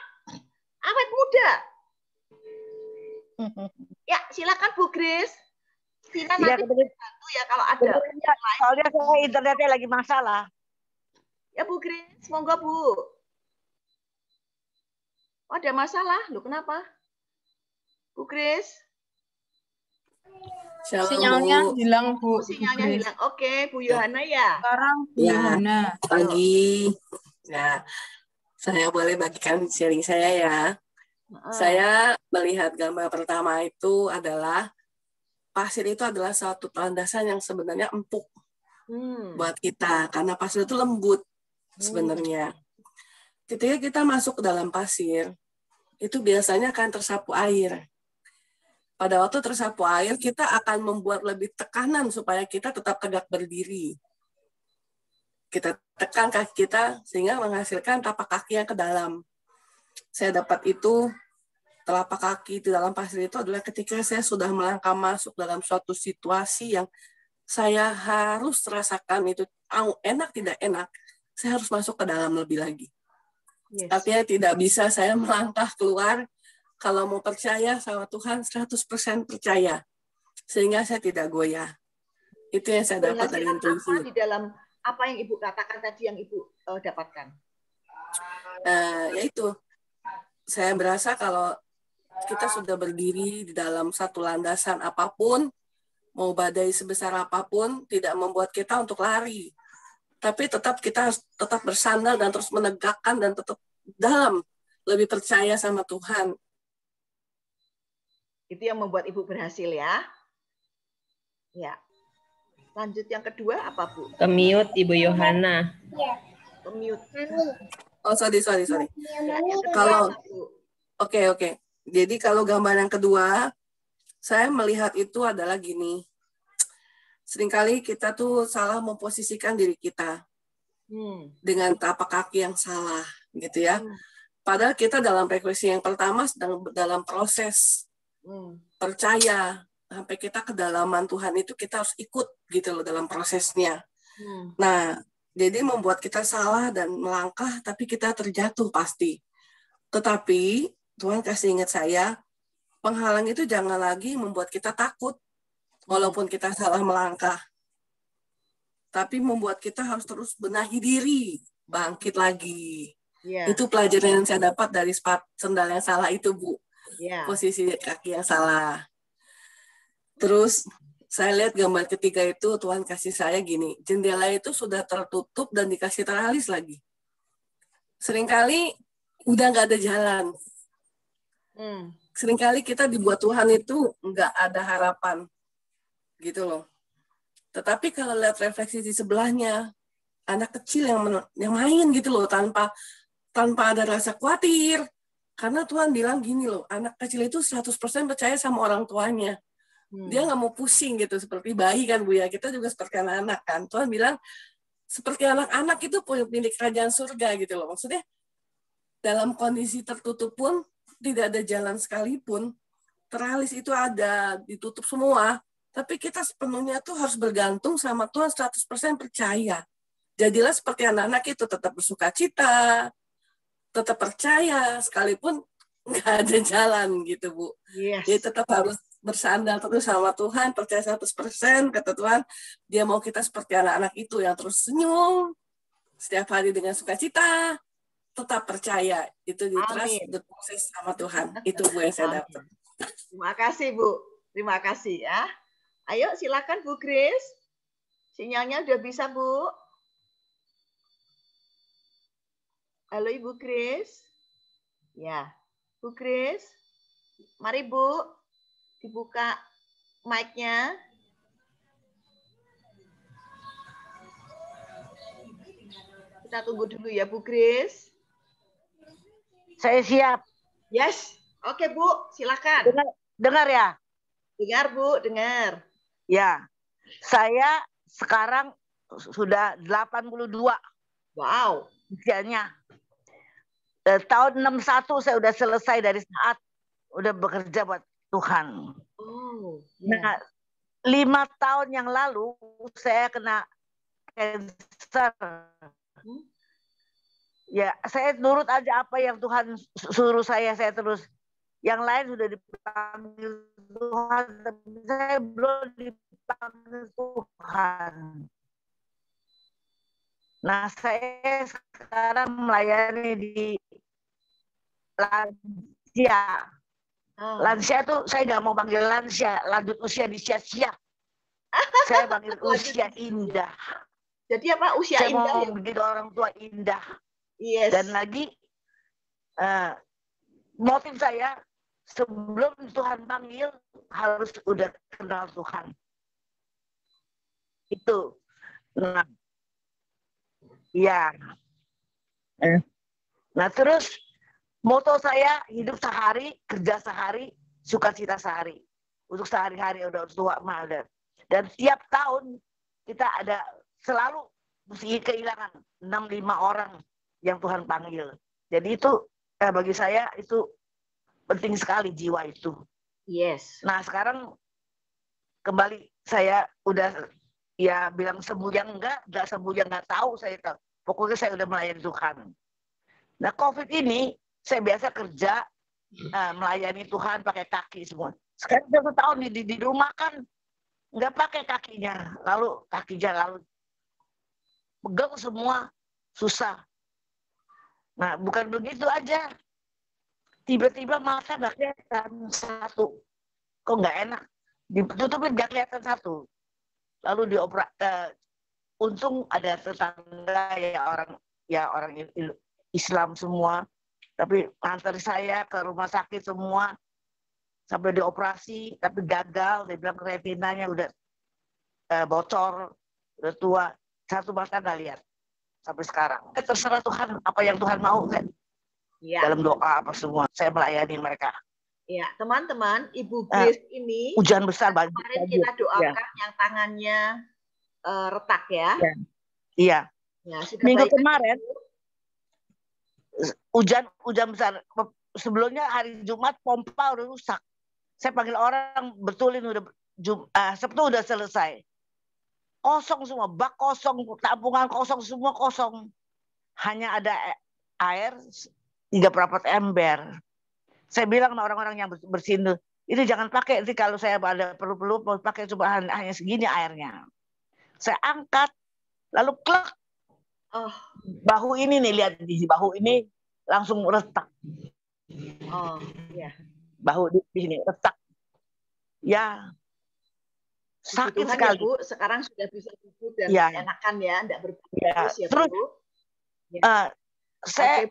Awet muda. Ya, silakan Bu Grace. Tina nanti bantu ya kalau ada. Soalnya saya internetnya lagi masalah. Ya Bu Grace, monggo Bu. Oh, ada masalah. Loh, kenapa? Bu Grace? Sinyalnya hilang Bu. Sinyalnya hilang. Oke, Bu Yohana ya. Sekarang Bu Yohana. Pagi. Ya, saya boleh bagikan sharing saya ya. Saya melihat gambar pertama itu adalah pasir itu adalah suatu landasan yang sebenarnya empuk buat kita karena pasir itu lembut sebenarnya. Ketika kita masuk ke dalam pasir itu biasanya akan tersapu air. Pada waktu tersapu air kita akan membuat lebih tekanan supaya kita tetap tegak berdiri. Kita tekan kaki kita sehingga menghasilkan tapak kaki yang ke dalam. Saya dapat itu telapak kaki di dalam pasir itu adalah ketika saya sudah melangkah masuk dalam suatu situasi yang saya harus rasakan itu enak tidak enak, saya harus masuk ke dalam lebih lagi. Artinya tidak bisa saya melangkah keluar kalau mau percaya sama Tuhan 100% percaya sehingga saya tidak goyah. Itu yang saya dapat dari intuisi. Di dalam apa yang Ibu katakan tadi yang Ibu dapatkan? Yaitu saya berasa kalau kita sudah berdiri di dalam satu landasan apapun, mau badai sebesar apapun, tidak membuat kita untuk lari. Tapi tetap kita harus tetap bersandar dan terus menegakkan dan tetap dalam, lebih percaya sama Tuhan. Itu yang membuat Ibu berhasil ya. Ya. Lanjut yang kedua apa, Bu? Kemiut Ibu Yohana. Kemiut. Oh, sorry. Ya, yang kedua Kalau apa, Bu? Oke. Jadi kalau gambar yang kedua, saya melihat itu adalah gini. Seringkali kita tuh salah memposisikan diri kita dengan tapak kaki yang salah, gitu ya. Padahal kita dalam frekuensi yang pertama sedang dalam proses percaya. Sampai kita kedalaman Tuhan itu kita harus ikut gitu loh dalam prosesnya. Nah, jadi membuat kita salah dan melangkah, tapi kita terjatuh pasti. Tetapi Tuhan kasih ingat saya, penghalang itu jangan lagi membuat kita takut, walaupun kita salah melangkah. Tapi membuat kita harus terus benahi diri, bangkit lagi. Itu pelajaran yang saya dapat dari sendal yang salah itu, Bu. Posisi kaki yang salah. Terus saya lihat gambar ketiga itu Tuhan kasih saya gini, jendela itu sudah tertutup dan dikasih teralis lagi. Seringkali udah nggak ada jalan. Seringkali kita dibuat Tuhan itu nggak ada harapan, gitu loh. Tetapi kalau lihat refleksi di sebelahnya, anak kecil yang main gitu loh, tanpa ada rasa khawatir. Karena Tuhan bilang gini loh, anak kecil itu 100% percaya sama orang tuanya. Dia nggak mau pusing gitu, seperti bayi kan Bu ya. Kita juga seperti anak-anak kan. Tuhan bilang, seperti anak-anak itu milik kerajaan surga gitu loh. Maksudnya, dalam kondisi tertutup pun, tidak ada jalan sekalipun, teralis itu ada, ditutup semua. Tapi kita sepenuhnya tuh harus bergantung sama Tuhan, 100% percaya. Jadilah seperti anak-anak itu, tetap bersuka cita, tetap percaya, sekalipun nggak ada jalan gitu Bu. Jadi tetap harus bersandar terus sama Tuhan, percaya 100%, kata Tuhan, dia mau kita seperti anak-anak itu yang terus senyum, setiap hari dengan sukacita, tetap percaya, itu di trust, berproses sama Tuhan. Itu Bu yang saya dapat. Terima kasih Bu, terima kasih ya. Ayo silakan Bu Grace, sinyalnya udah bisa Bu. Halo Ibu Grace. Ya, Bu Grace, mari Bu. Dibuka mic-nya. Kita tunggu dulu ya, Bu Grace. Saya siap. Yes. Oke, Bu. Silakan. Dengar ya? Dengar, Bu. Dengar. Ya. Saya sekarang sudah 82. Wow. Usianya. Tahun 61 saya udah selesai dari saat udah bekerja buat Tuhan. Nah, 5 tahun yang lalu saya kena cancer. Ya, saya nurut aja apa yang Tuhan suruh saya terus. Yang lain sudah dipanggil Tuhan, tapi saya belum dipanggil Tuhan. Nah, saya sekarang melayani di lansia. Lansia tuh saya nggak mau panggil lansia, lanjut usia di sia-sia. Saya panggil usia indah. Jadi apa usia saya indah? Saya mau begitu orang tua indah. Yes. Dan lagi motif saya sebelum Tuhan panggil harus udah kenal Tuhan. Itu. Nah, ya. Nah terus moto saya hidup sehari, kerja sehari, sukacita sehari. Untuk sehari-hari udah tua mah ada. Dan tiap tahun kita ada selalu mesti kehilangan 6-5 orang yang Tuhan panggil. Jadi itu bagi saya itu penting sekali jiwa itu. Yes. Nah sekarang kembali saya udah ya bilang sembuh yang enggak sembuh yang enggak tahu saya tahu. Pokoknya saya udah melayani Tuhan. Nah COVID ini saya biasa kerja melayani Tuhan pakai kaki semua. Sekarang 1 tahun di rumah kan nggak pakai kakinya, lalu pegang semua susah. Nah bukan begitu aja, tiba-tiba mata nggak kelihatan satu, kok nggak enak, ditutupin nggak kelihatan satu, lalu untung ada tetangga orang Islam semua. Tapi antar saya ke rumah sakit semua, sampai dioperasi, tapi gagal. Dia bilang retinanya udah bocor, udah tua. Satu mata nggak lihat sampai sekarang. Terserah Tuhan, apa yang Tuhan mau kan. Ya. Dalam doa apa semua, saya melayani mereka. Ya, teman-teman, Ibu Grace ini hujan besar banjir. Kemarin kita doakan yang tangannya retak ya. Iya. Ya, minggu kemarin hujan besar. Sebelumnya hari Jumat pompa udah rusak. Saya panggil orang betulin udah Sabtu udah selesai. Kosong semua, bak kosong, tabungan kosong, semua kosong. Hanya ada air 3 perabot ember. Saya bilang sama orang-orang yang bersihin, ini jangan pakai, nanti kalau saya ada perlu mau pakai cuma hanya segini airnya. Saya angkat, lalu klek. Bahu ini nih, lihat di bahu ini langsung retak. Oh, ya. Bahu di sini retak. Ya. Sakit Tuhan, sekali. ya, Bu, sekarang sudah bisa duduk dan enakan ya, enggak ya. Ya, terus Bu. Ya. Saya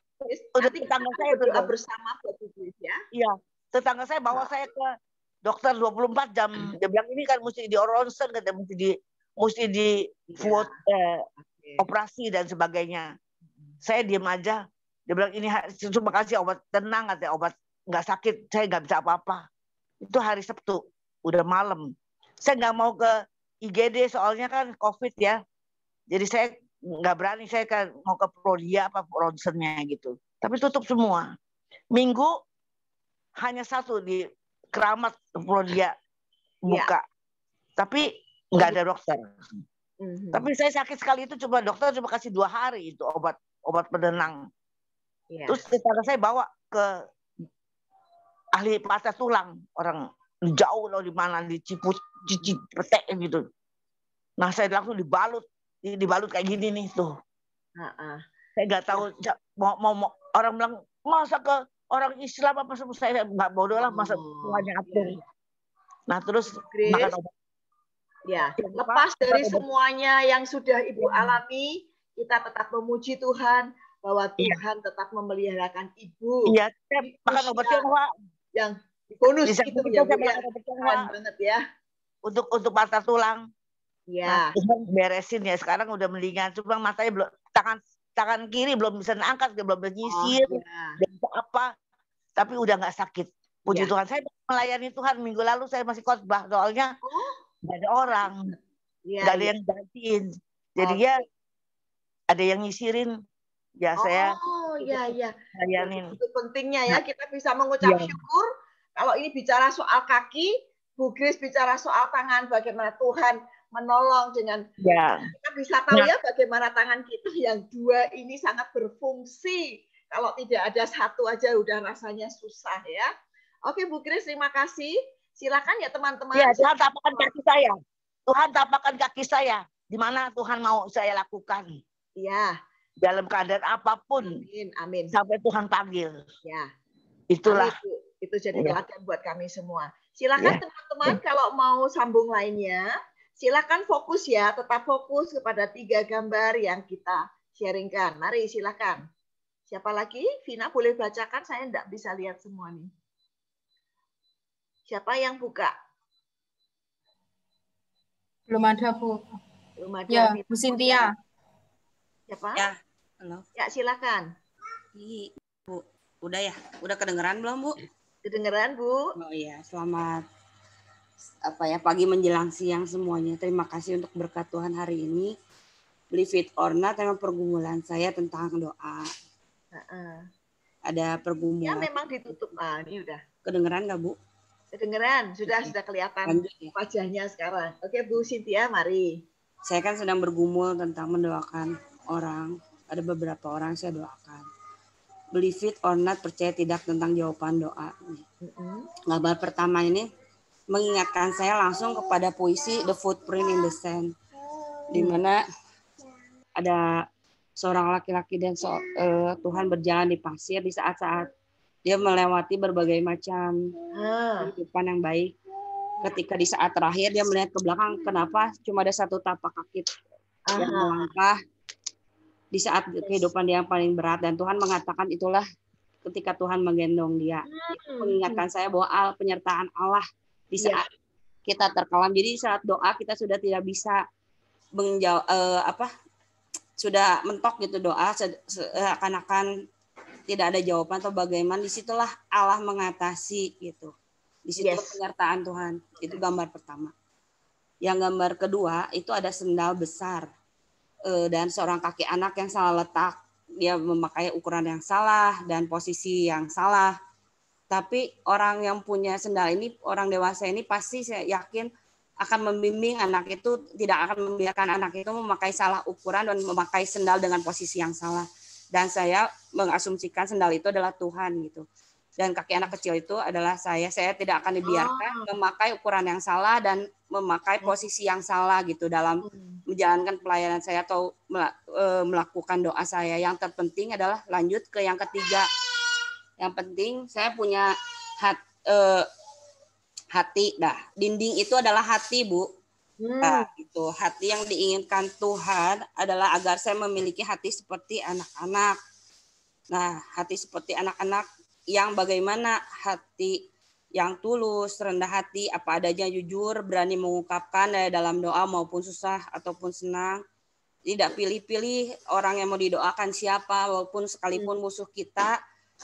udah nanti tetangga kita saya berdoa bersama buat Ibu ya. Iya, tetangga saya bawa saya ke dokter 24 jam. Dia bilang ini kan mesti di ronsen, mesti di operasi dan sebagainya. Saya diam aja. Dia bilang ini cuma kasih obat tenang, katanya obat nggak sakit, saya nggak bisa apa-apa. Itu hari Sabtu, udah malam. Saya nggak mau ke IGD soalnya kan COVID ya. Jadi saya nggak berani, saya kan mau ke Prodia apa ronsennya gitu. Tapi tutup semua. Minggu hanya satu di Keramat Prodia buka. Tapi nggak ada dokter. Tapi saya sakit sekali itu dokter cuma kasih 2 hari itu obat penenang. Terus tetangga saya bawa ke ahli patah tulang, orang jauh loh di mana di Cipete gitu. Nah saya langsung dibalut kayak gini nih tuh. Saya nggak tahu mau orang bilang masa ke orang Islam apa, saya nggak bodoh lah, masa Tuhannya atur. Nah terus makan obat. Ya, lepas dari semuanya yang sudah Ibu alami, kita tetap memuji Tuhan bahwa Tuhan tetap memeliharakan Ibu. Iya, makan obat Tionghoa yang bonus itu ya, Bu, keren banget ya. Untuk patah tulang. Ya. Nah, beresin ya, sekarang udah mendingan. Cuma matanya belum, tangan kiri belum bisa angkat, belum bisa nyisir, belum bisa apa. Tapi udah nggak sakit. Puji Tuhan, saya melayani Tuhan. Minggu lalu saya masih khotbah, soalnya nggak ada orang, nggak ada yang gantiin. Jadi ya ada yang nyisirin. Ya saya. Layanin. Itu pentingnya ya, kita bisa mengucap syukur. Kalau ini bicara soal kaki, Bu Grace bicara soal tangan, bagaimana Tuhan menolong dengan kita bisa tahu ya bagaimana tangan kita yang 2 ini sangat berfungsi. Kalau tidak ada satu aja udah rasanya susah ya. Oke Bu Grace, terima kasih. Silakan ya teman-teman. Ya, Tuhan tapakan kaki saya. Tuhan tapakan kaki saya. Di mana Tuhan mau saya lakukan. Iya. Dalam keadaan apapun. Amin. Sampai Tuhan panggil. Ya. Itulah. Itu jadi teladan buat kami semua. Silakan teman-teman kalau mau sambung lainnya, silakan fokus ya, tetap fokus kepada 3 gambar yang kita sharingkan. Mari silakan. Siapa lagi? Vina boleh bacakan, saya enggak bisa lihat semua nih. Siapa yang buka? Belum ada, Bu. Belum ada. Ya, Bu Cynthia. Siapa? Ya, halo. Ya, silakan. Bu, udah ya? Udah kedengeran belum, Bu? Kedengeran, Bu. Oh iya, selamat pagi menjelang siang semuanya. Terima kasih untuk berkat Tuhan hari ini. Believe it or not, tema pergumulan saya tentang doa. Ada pergumulan. Ya, memang ditutup. Ini udah. Kedengeran nggak, Bu? Kedengeran, sudah kelihatan wajahnya sekarang. Oke, Bu Cynthia, mari. Saya kan sedang bergumul tentang mendoakan orang. Ada beberapa orang saya doakan. Believe it or not, percaya tidak tentang jawaban doa. Gambar pertama ini mengingatkan saya langsung kepada puisi The Footprint in the Sand, di mana ada seorang laki-laki dan Tuhan berjalan di pasir di saat-saat dia melewati berbagai macam kehidupan yang baik. Ketika di saat terakhir dia melihat ke belakang, kenapa cuma ada satu tapak kaki yang melangkah di saat kehidupan dia yang paling berat, dan Tuhan mengatakan itulah ketika Tuhan menggendong dia. Itu mengingatkan saya bahwa penyertaan Allah di saat kita terkelam. Jadi saat doa kita sudah tidak bisa menjawab sudah mentok gitu doa seakan-akan tidak ada jawaban atau bagaimana. Disitulah Allah mengatasi gitu. Disitulah penyertaan Tuhan. Itu gambar pertama. Yang gambar kedua itu ada sendal besar dan seorang kaki anak yang salah letak. Dia memakai ukuran yang salah dan posisi yang salah. Tapi orang yang punya sendal ini, orang dewasa ini pasti saya yakin akan membimbing anak itu, tidak akan membiarkan anak itu memakai salah ukuran dan memakai sendal dengan posisi yang salah. Dan saya mengasumsikan sendal itu adalah Tuhan gitu. Dan kaki anak kecil itu adalah saya. Saya tidak akan dibiarkan memakai ukuran yang salah dan memakai posisi yang salah gitu dalam menjalankan pelayanan saya atau melakukan doa saya. Yang terpenting adalah lanjut ke yang ketiga. Yang penting saya punya hati. Dinding itu adalah hati, Bu. Nah, itu hati yang diinginkan Tuhan adalah agar saya memiliki hati seperti anak-anak. Nah, hati seperti anak-anak yang bagaimana hati yang tulus, rendah hati, apa adanya, jujur, berani mengungkapkan dalam doa maupun susah ataupun senang. Tidak pilih-pilih orang yang mau didoakan siapa, walaupun sekalipun musuh kita,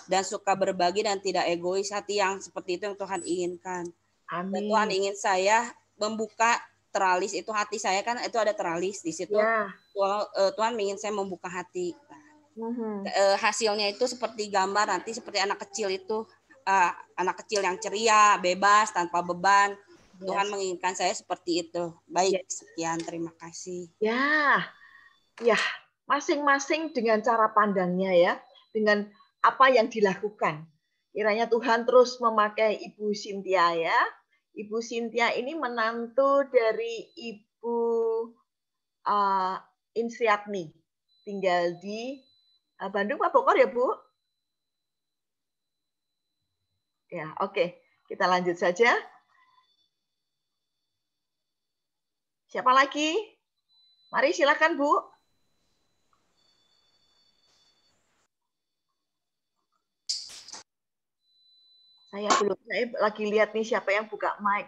dan suka berbagi dan tidak egois. Hati yang seperti itu yang Tuhan inginkan. Amin. Dan Tuhan ingin saya membuka teralis itu, hati saya kan itu ada teralis di situ. Tuhan ingin saya membuka hati. Hasilnya itu seperti gambar nanti seperti anak kecil itu, anak kecil yang ceria, bebas, tanpa beban. Tuhan menginginkan saya seperti itu. Baik, sekian, terima kasih. Ya, masing-masing dengan cara pandangnya ya, dengan apa yang dilakukan. Kiranya Tuhan terus memakai Ibu Cynthia ya. Ibu Cynthia ini menantu dari Ibu Insiatni, tinggal di Bandung, Pak Bogor ya, Bu? Ya, oke. Kita lanjut saja. Siapa lagi? Mari silakan, Bu. Saya lagi lihat nih siapa yang buka mic.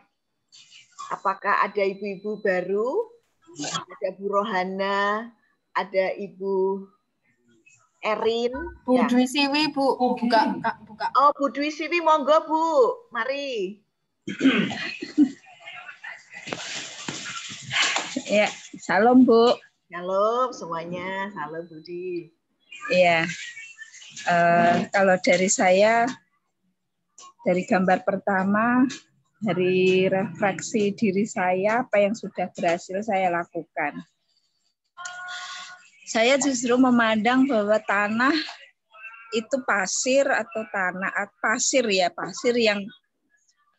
Apakah ada ibu-ibu baru? Ada Bu Rohana, ada Ibu Erin, Bu Dwi Siwi, Bu. Buka. Oh, Bu Dwi Siwi, monggo, Bu. Mari. Ya, salam, Bu. Salam semuanya. Salam, Budi. Iya. Kalau dari saya, dari gambar pertama, dari refleksi diri saya, apa yang sudah berhasil saya lakukan. Saya justru memandang bahwa tanah itu pasir atau pasir yang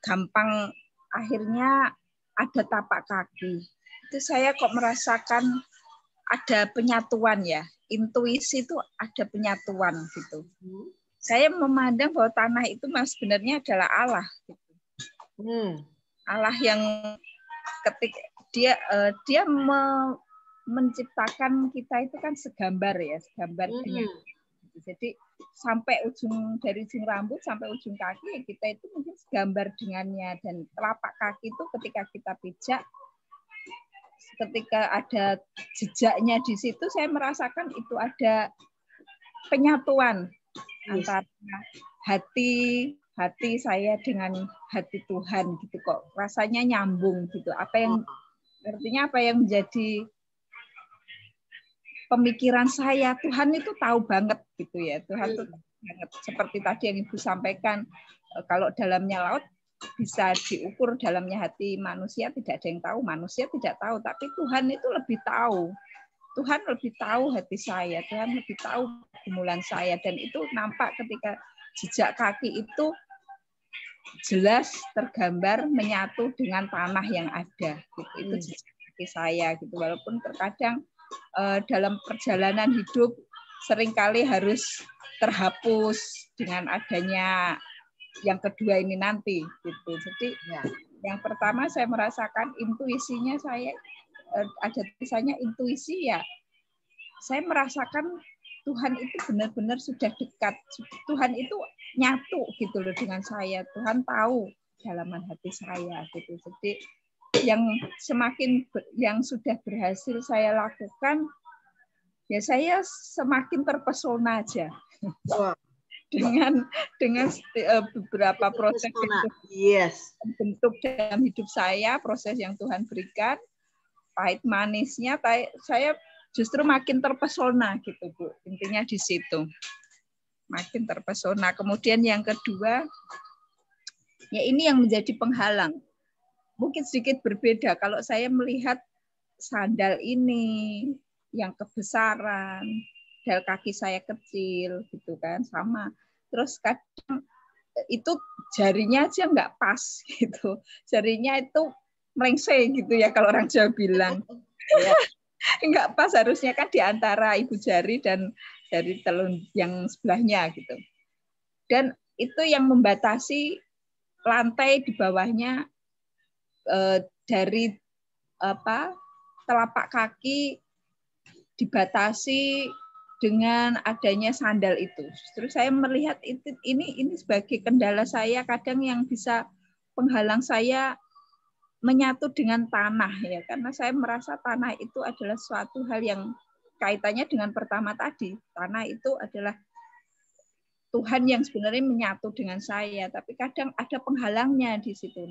gampang akhirnya ada tapak kaki. Itu saya kok merasakan ada penyatuan ya, intuisi itu ada penyatuan gitu. Saya memandang bahwa tanah itu sebenarnya adalah Allah. Gitu. Allah yang ketika dia menciptakan kita itu kan segambar dengan. Jadi sampai dari ujung rambut sampai ujung kaki kita itu mungkin segambar dengannya, dan telapak kaki itu ketika kita pijak, ketika ada jejaknya di situ, saya merasakan itu ada penyatuan antara hati saya dengan hati Tuhan gitu, kok rasanya nyambung gitu. Artinya apa yang menjadi pemikiran saya, Tuhan itu tahu banget gitu ya. Tuhan itu banget. Seperti tadi yang Ibu sampaikan, kalau dalamnya laut bisa diukur, dalamnya hati manusia tidak ada yang tahu, manusia tidak tahu, tapi Tuhan itu lebih tahu. Tuhan lebih tahu hati saya, Tuhan lebih tahu pergumulan saya, dan itu nampak ketika jejak kaki itu jelas tergambar menyatu dengan tanah yang ada. Gitu. Itu jejak kaki saya gitu. Walaupun terkadang dalam perjalanan hidup seringkali harus terhapus dengan adanya yang kedua ini nanti gitu. Jadi yang pertama saya merasakan intuisinya saya ada tulisannya intuisi ya. Saya merasakan Tuhan itu benar-benar sudah dekat. Tuhan itu nyatu gitu loh dengan saya. Tuhan tahu dalaman hati saya gitu. Jadi yang yang sudah berhasil saya lakukan, ya saya semakin terpesona aja. Wow. dengan beberapa proses yang bentuk dalam hidup saya, proses yang Tuhan berikan, pahit manisnya, saya justru makin terpesona gitu Bu. Intinya di situ. Makin terpesona. Kemudian yang kedua, ya ini yang menjadi penghalang. Mungkin sedikit berbeda kalau saya melihat sandal ini yang kebesaran, dal kaki saya kecil gitu kan, sama. Terus kadang itu jarinya aja nggak pas gitu. Jarinya itu melengseng gitu ya kalau orang Jawa bilang. Ya. Enggak pas, harusnya kan di antara ibu jari dan jari telun yang sebelahnya gitu. Dan itu yang membatasi lantai di bawahnya dari telapak kaki dibatasi dengan adanya sandal itu. Terus saya melihat ini sebagai kendala saya kadang yang bisa penghalang saya menyatu dengan tanah ya, karena saya merasa tanah itu adalah suatu hal yang kaitannya dengan pertama tadi. Tanah itu adalah Tuhan yang sebenarnya menyatu dengan saya, tapi kadang ada penghalangnya di situ.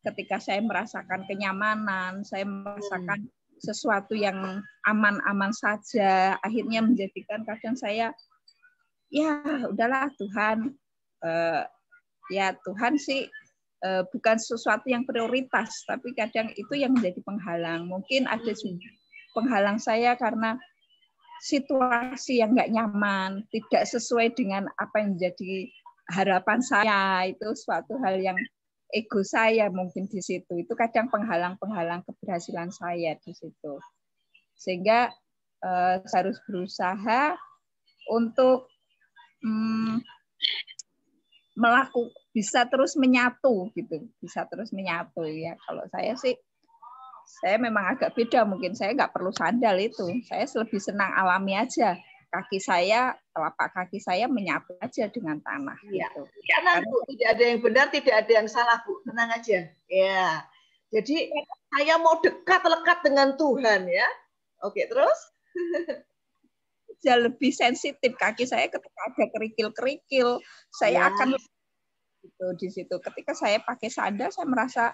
Ketika saya merasakan kenyamanan, saya merasakan sesuatu yang aman-aman saja, akhirnya menjadikan kadang saya ya udahlah Tuhan, ya Tuhan sih bukan sesuatu yang prioritas, tapi kadang itu yang menjadi penghalang. Mungkin ada juga penghalang saya karena situasi yang nggak nyaman, tidak sesuai dengan apa yang menjadi harapan saya. Itu suatu hal yang ego saya mungkin di situ. Itu kadang penghalang-penghalang keberhasilan saya di situ. Sehingga saya harus berusaha untuk bisa terus menyatu gitu, bisa terus menyatu ya. Kalau saya sih, saya memang agak beda, mungkin saya nggak perlu sandal itu, saya lebih senang alami aja. Kaki saya, telapak kaki saya menyatu aja dengan tanah. Ya. Gitu. Tenang Bu, tidak ada yang benar, tidak ada yang salah Bu, tenang aja. Ya, jadi saya mau lekat dengan Tuhan ya. Oke, terus? Ya, lebih sensitif kaki saya ketika ada kerikil-kerikil, saya akan gitu di situ. Ketika saya pakai sandal, saya merasa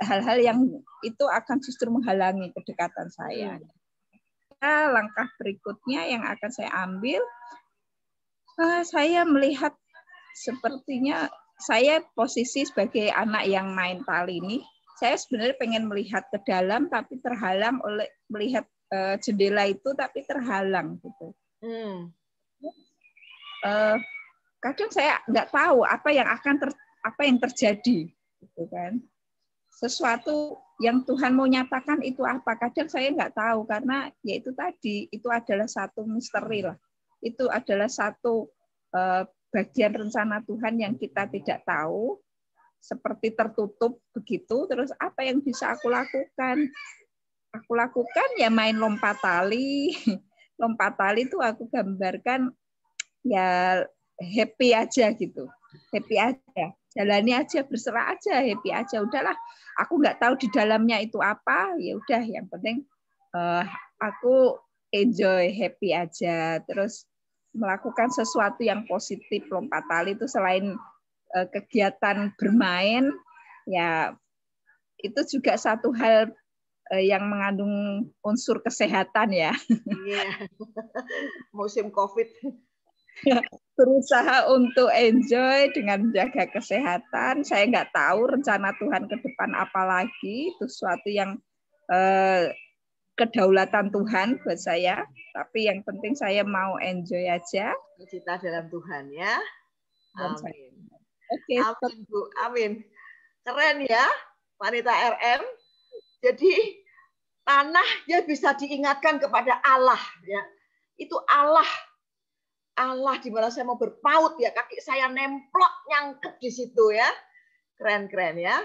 hal-hal yang itu akan justru menghalangi kedekatan saya. Nah, langkah berikutnya yang akan saya ambil, saya melihat sepertinya saya posisi sebagai anak yang main tali ini, saya sebenarnya pengen melihat ke dalam, tapi terhalang oleh melihat jendela itu, tapi terhalang gitu. Kadang saya nggak tahu apa yang terjadi, gitu kan. Sesuatu yang Tuhan mau nyatakan itu apa? Kadang saya nggak tahu karena ya itu tadi, itu adalah satu misteri lah. Itu adalah satu bagian rencana Tuhan yang kita tidak tahu, seperti tertutup begitu. Terus apa yang bisa aku lakukan? Aku lakukan ya main lompat tali. Lompat tali itu aku gambarkan ya happy aja gitu. Happy aja. Jalani aja, berserah aja, happy aja. Udahlah, aku nggak tahu di dalamnya itu apa. Ya udah, yang penting aku enjoy, happy aja. Terus melakukan sesuatu yang positif. Lompat tali itu selain kegiatan bermain, ya itu juga satu hal yang mengandung unsur kesehatan ya. Iya. Musim COVID. Berusaha untuk enjoy dengan menjaga kesehatan. Saya nggak tahu rencana Tuhan ke depan apa lagi. Itu sesuatu yang kedaulatan Tuhan buat saya. Tapi yang penting saya mau enjoy aja. Cita dalam Tuhan ya. Amin. Oke. Amin Bu. Amin. Keren ya, wanita RM. Jadi tanahnya bisa diingatkan kepada Allah ya. Itu Allah di mana saya mau berpaut ya, kaki saya nemplok nyangkep di situ ya. Keren-keren ya.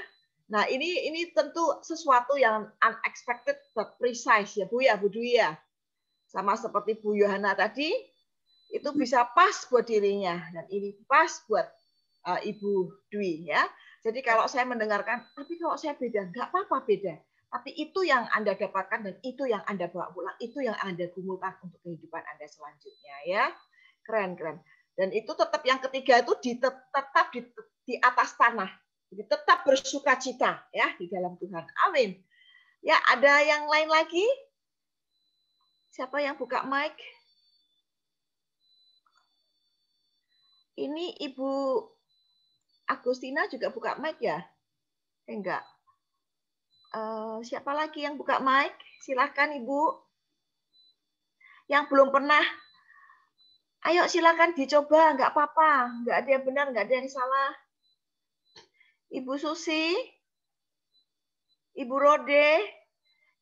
Nah, ini tentu sesuatu yang unexpected but precise ya Bu ya, Bu Dwi ya. Sama seperti Bu Yohana tadi, itu bisa pas buat dirinya dan ini pas buat Ibu Dwi ya. Jadi kalau saya mendengarkan, tapi kalau saya beda, nggak apa-apa beda. Tapi itu yang Anda dapatkan dan itu yang Anda bawa pulang, itu yang Anda gumulkan untuk kehidupan Anda selanjutnya ya. Keren, keren. Dan itu tetap yang ketiga itu tetap di atas tanah. Jadi tetap bersukacita ya di dalam Tuhan. Amin. Ya, ada yang lain lagi? Siapa yang buka mic? Ini Ibu Agustina juga buka mic ya? Enggak. Siapa lagi yang buka mic? Silakan Ibu. Yang belum pernah, ayo silakan dicoba, enggak apa-apa. Enggak ada yang benar, enggak ada yang salah. Ibu Susi, Ibu Rode,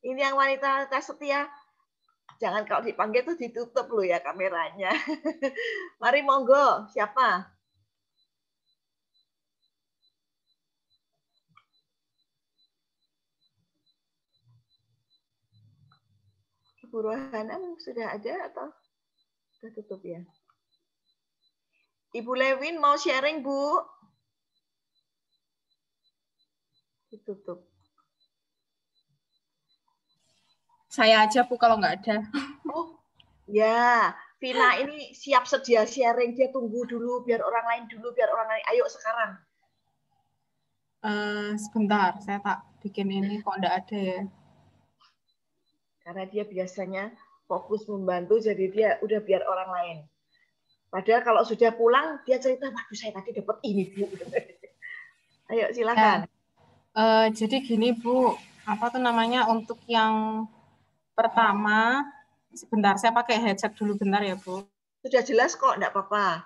ini yang wanita-wanita setia. Jangan kalau dipanggil tuh ditutup loh ya kameranya. Mari monggo, siapa? Ibu Rohana sudah ada atau sudah tutup ya? Ibu Lewin mau sharing, Bu? Ditutup. Saya aja Bu kalau nggak ada. Oh, ya. Vina ini siap sedia sharing. Dia tunggu dulu biar orang lain dulu, biar orang lain. Ayo sekarang. Sebentar, saya tak bikin ini kok nggak ada ya. Karena dia biasanya fokus membantu, jadi dia udah biar orang lain. Padahal kalau sudah pulang, dia cerita, waduh saya tadi dapat ini, Bu. Ayo silakan. Jadi gini Bu, apa tuh namanya untuk yang pertama, sebentar saya pakai headset dulu bentar ya Bu. Sudah jelas kok, enggak apa-apa.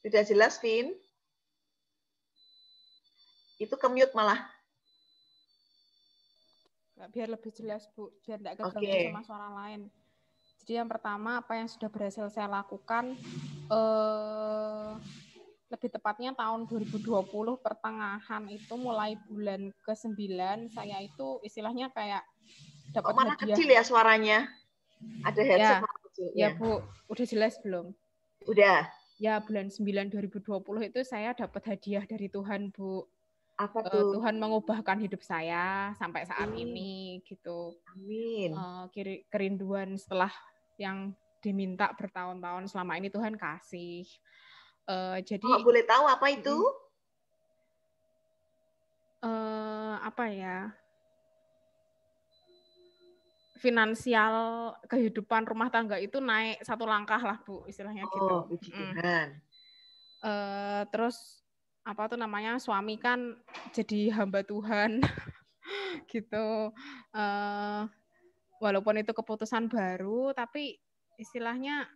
Sudah jelas, Vin? Itu ke-mute malah. Biar lebih jelas, Bu. Biar enggak keganggu sama suara lain. Jadi yang pertama, apa yang sudah berhasil saya lakukan, lebih tepatnya tahun 2020 pertengahan itu mulai bulan ke-9 saya itu istilahnya kayak dapat malah hadiah. Kecil ya suaranya. Ada headset ya, kecil. Ya, Bu. Udah jelas belum? Udah. Ya, bulan 9 2020 itu saya dapat hadiah dari Tuhan, Bu. Apa tuh? Tuhan mengubahkan hidup saya sampai saat ini gitu. Amin. Kerinduan setelah yang diminta bertahun-tahun selama ini Tuhan kasih. Jadi kalau boleh tahu apa itu? Apa ya? Finansial kehidupan rumah tangga itu naik satu langkah lah, Bu, istilahnya gitu. Puji Tuhan. Terus apa tuh namanya, suami kan jadi hamba Tuhan gitu. Walaupun itu keputusan baru, tapi istilahnya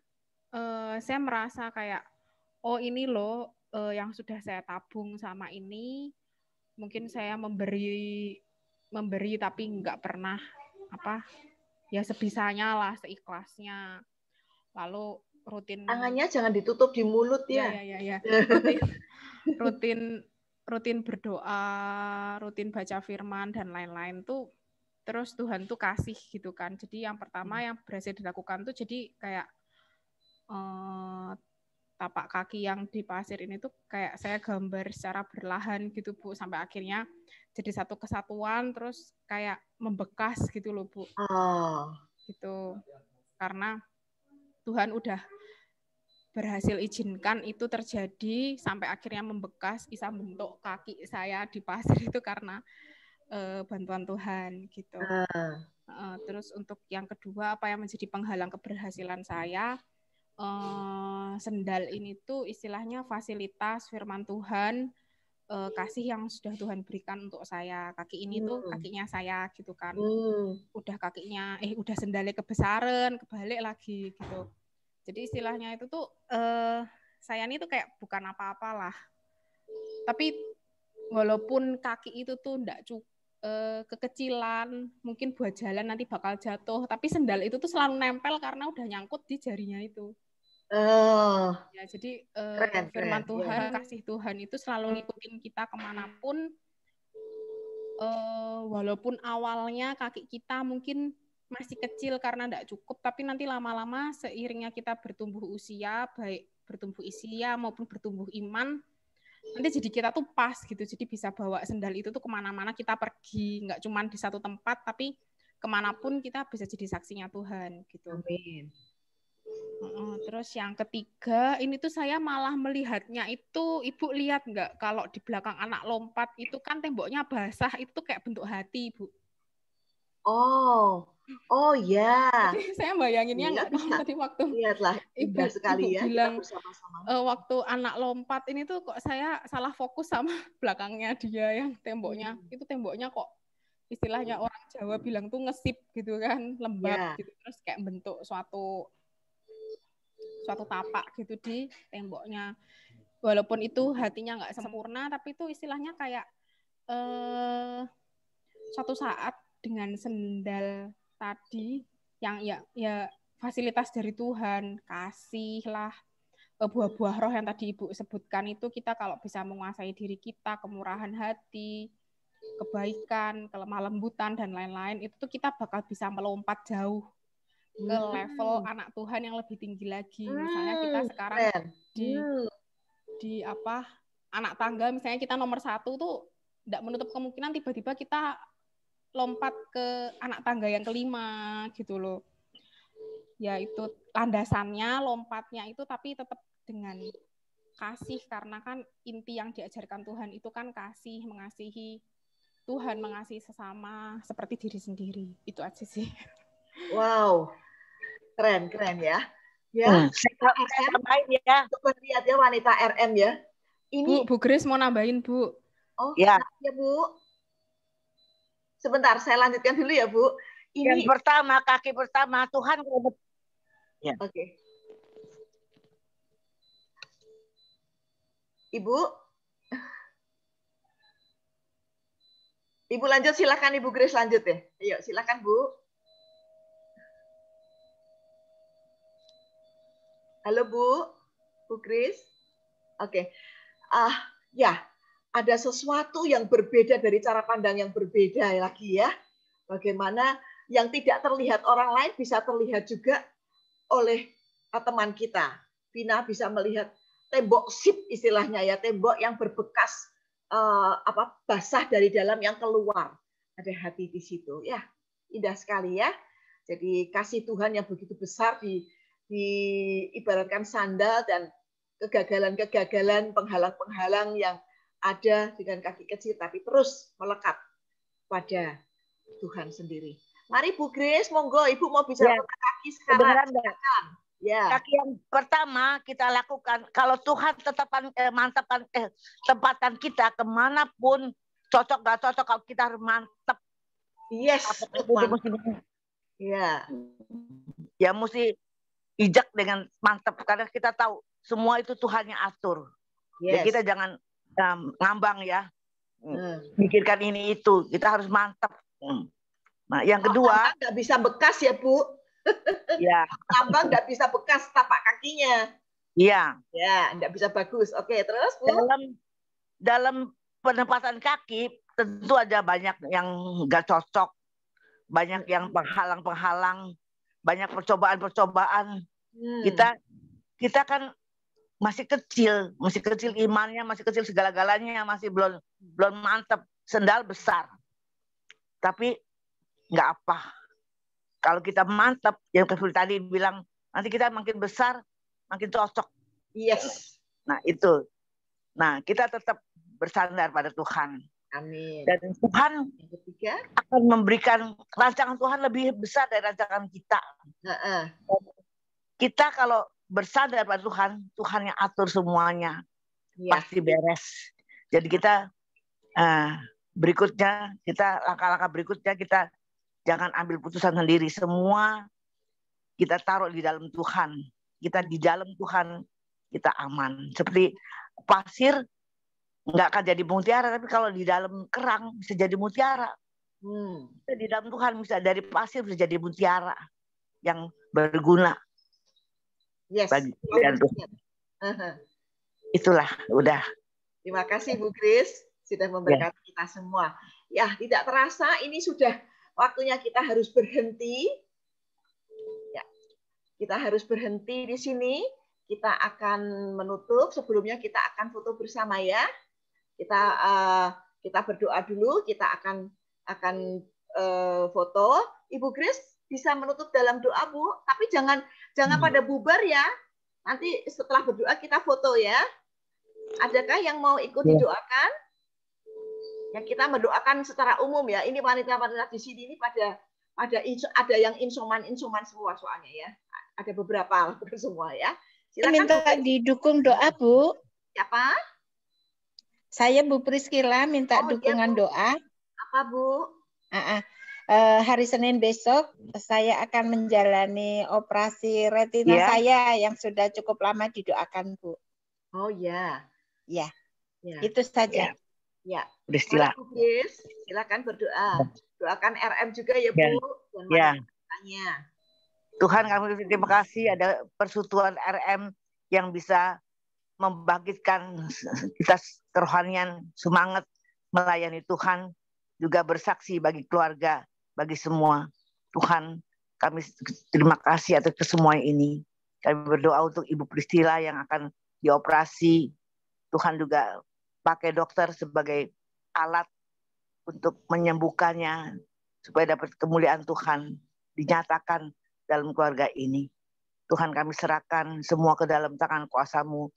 saya merasa kayak, oh ini loh yang sudah saya tabung sama ini, mungkin saya memberi tapi nggak pernah apa ya sebisanya lah, seikhlasnya. Lalu rutin, tangannya jangan ditutup di mulut ya. Ya. Rutin berdoa, rutin baca firman dan lain-lain tuh, terus Tuhan tuh kasih gitu kan. Jadi yang pertama yang berhasil dilakukan tuh jadi kayak tapak kaki yang di pasir ini tuh kayak saya gambar secara berlahan gitu, Bu, sampai akhirnya jadi satu kesatuan, terus kayak membekas gitu loh, Bu. Gitu. Karena Tuhan udah berhasil izinkan itu terjadi sampai akhirnya membekas, bisa bentuk kaki saya di pasir itu karena bantuan Tuhan gitu. Terus untuk yang kedua, apa yang menjadi penghalang keberhasilan saya, sendal ini tuh istilahnya fasilitas firman Tuhan, kasih yang sudah Tuhan berikan untuk saya. Kaki ini tuh kakinya saya gitu kan. Udah kakinya, udah sendalnya kebesaran, kebalik lagi gitu. Jadi istilahnya itu tuh saya ini tuh kayak bukan apa-apalah. Tapi walaupun kaki itu tuh enggak kekecilan, mungkin buat jalan nanti bakal jatuh, tapi sendal itu tuh selalu nempel karena udah nyangkut di jarinya itu. Ya, jadi firman Tuhan, kasih Tuhan itu selalu ngikutin kita kemanapun. walaupun awalnya kaki kita mungkin masih kecil karena tidak cukup, tapi nanti lama-lama seiringnya kita bertumbuh usia, baik bertumbuh usia maupun bertumbuh iman, nanti jadi kita tuh pas gitu, jadi bisa bawa sendal itu tuh kemana-mana kita pergi, nggak cuma di satu tempat, tapi kemanapun kita bisa jadi saksinya Tuhan gitu. Amin. Terus yang ketiga, ini tuh saya malah melihatnya itu, Ibu lihat nggak kalau di belakang anak lompat itu kan temboknya basah, itu tuh kayak bentuk hati, Bu. Oh ya. Jadi saya bayanginnya nggak tahu tadi waktu lihatlah indah sekali ya bilang kita bersama-sama. Waktu anak lompat ini tuh kok saya salah fokus sama belakangnya dia yang temboknya. Itu temboknya kok istilahnya orang Jawa bilang tuh ngesip gitu kan, lembab gitu, terus kayak bentuk suatu tapak gitu di temboknya. Walaupun itu hatinya nggak sempurna, tapi itu istilahnya kayak suatu saat dengan sendal tadi yang ya fasilitas dari Tuhan, kasih lah, buah-buah roh yang tadi Ibu sebutkan itu, kita kalau bisa menguasai diri kita, kemurahan hati, kebaikan, kelemah lembutan dan lain-lain, itu tuh kita bakal bisa melompat jauh ke level anak Tuhan yang lebih tinggi lagi. Misalnya kita sekarang di apa anak tangga, misalnya kita nomor 1 tuh tidak menutup kemungkinan tiba-tiba kita lompat ke anak tangga yang kelima gitu loh. Ya itu landasannya, lompatnya itu tapi tetap dengan kasih, karena kan inti yang diajarkan Tuhan itu kan kasih, mengasihi Tuhan, mengasihi sesama seperti diri sendiri. Itu aja sih. Wow. Keren ya. Ya. Saya tambahin ya. Coba lihat ya wanita RM ya. Ini Bu Grace mau nambahin, Bu. Oh, ya Bu. Sebentar, saya lanjutkan dulu ya, Bu. Ini yang pertama, kaki pertama, Tuhan. Ya. Oke. Ibu lanjut, silakan Ibu Grace lanjut ya. Ayo, silakan Bu. Halo Bu Grace. Oke. Ya. Ada sesuatu yang berbeda dari cara pandang yang berbeda lagi ya. Bagaimana yang tidak terlihat orang lain bisa terlihat juga oleh teman kita. Vina bisa melihat tembok sip istilahnya ya, tembok yang berbekas basah dari dalam yang keluar. Ada hati di situ ya. Indah sekali ya. Jadi kasih Tuhan yang begitu besar diibaratkan sandal dan kegagalan-kegagalan, penghalang-penghalang yang ada dengan kaki kecil tapi terus melekat pada Tuhan sendiri. Mari Bu Grace, monggo Ibu mau bicara tentang kaki sekarang. Ya. Kaki yang pertama kita lakukan, kalau Tuhan mantapkan tempatan kita kemanapun, cocok nggak cocok, kalau kita harus mantap. Yes. Ya mesti ijak dengan mantap, karena kita tahu semua itu Tuhan yang atur. Yes. Jadi kita jangan ngambang ya, mikirkan ini itu, kita harus mantap. Nah, yang kedua, nggak bisa bekas ya Bu. Ya. Ngambang nggak bisa bekas tapak kakinya. Iya. Ya, nggak bisa bagus. Oke, terus Bu. Dalam penempatan kaki tentu ada banyak yang nggak cocok, banyak yang penghalang-penghalang, banyak percobaan-percobaan. Kita kan masih kecil imannya, masih kecil segala-galanya, masih belum mantap. Sendal besar, tapi nggak apa. Kalau kita mantap, yang tadi bilang, nanti kita makin besar, makin cocok. Yes. Nah itu. Nah kita tetap bersandar pada Tuhan. Amin. Dan Tuhan akan memberikan rancangan Tuhan lebih besar dari rancangan kita. Kita kalau bersandar pada Tuhan, Tuhan yang atur semuanya, pasti beres. Jadi kita langkah-langkah berikutnya kita jangan ambil putusan sendiri. Semua kita taruh di dalam Tuhan. Kita di dalam Tuhan, kita aman. Seperti pasir nggak akan jadi mutiara, tapi kalau di dalam kerang bisa jadi mutiara. Kita di dalam Tuhan bisa dari pasir bisa jadi mutiara yang berguna. Yes. Bagi itulah udah. Terima kasih Bu Grace sudah memberkati kita semua. Ya, tidak terasa ini sudah waktunya kita harus berhenti. Ya, kita harus berhenti di sini. Kita akan menutup. Sebelumnya kita akan foto bersama ya. Kita berdoa dulu. Kita akan foto. Ibu Grace bisa menutup dalam doa, Bu. Tapi jangan pada bubar ya. Nanti setelah berdoa kita foto ya. Adakah yang mau ikut didoakan? Ya, kita mendoakan secara umum ya. Ini wanita-wanita di sini ini ada yang insoman semua soalnya ya. Ada beberapa semua ya. Silakan. Minta didukung doa, Bu. Siapa? Saya Bu Priscila minta dukungan doa. Apa, Bu? Hari Senin besok saya akan menjalani operasi retina saya yang sudah cukup lama didoakan, Bu. Oh ya. Ya. Itu saja. Ya. Priscila. Silakan berdoa. Doakan RM juga ya, Bu. Dan tanya. Tuhan, kami terima kasih ada persekutuan RM yang bisa membangkitkan kita kerohanian, semangat melayani Tuhan, juga bersaksi bagi keluarga, bagi semua. Tuhan, kami terima kasih atas kesemua ini. Kami berdoa untuk Ibu Priscila yang akan dioperasi. Tuhan juga pakai dokter sebagai alat untuk menyembuhkannya supaya dapat kemuliaan Tuhan dinyatakan dalam keluarga ini. Tuhan, kami serahkan semua ke dalam tangan kuasa-Mu.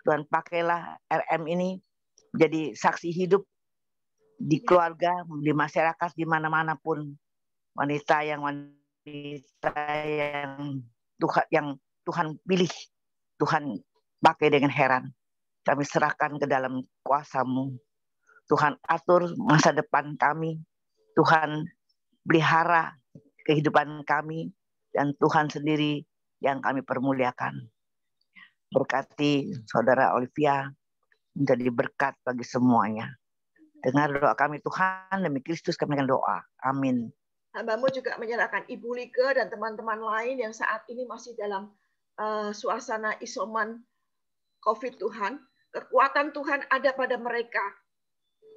Tuhan, pakailah RM ini menjadi saksi hidup di keluarga, di masyarakat, di mana-mana pun. Wanita yang Tuhan pilih, Tuhan pakai dengan heran. Kami serahkan ke dalam kuasa-Mu. Tuhan, atur masa depan kami. Tuhan, pelihara kehidupan kami. Dan Tuhan sendiri yang kami permuliakan. Berkati Saudara Olivia menjadi berkat bagi semuanya. Dengar doa kami Tuhan, demi Kristus kami akan doa. Amin. Hamba-Mu juga menyerahkan Ibu Like dan teman-teman lain yang saat ini masih dalam suasana isoman COVID Tuhan. Kekuatan Tuhan ada pada mereka.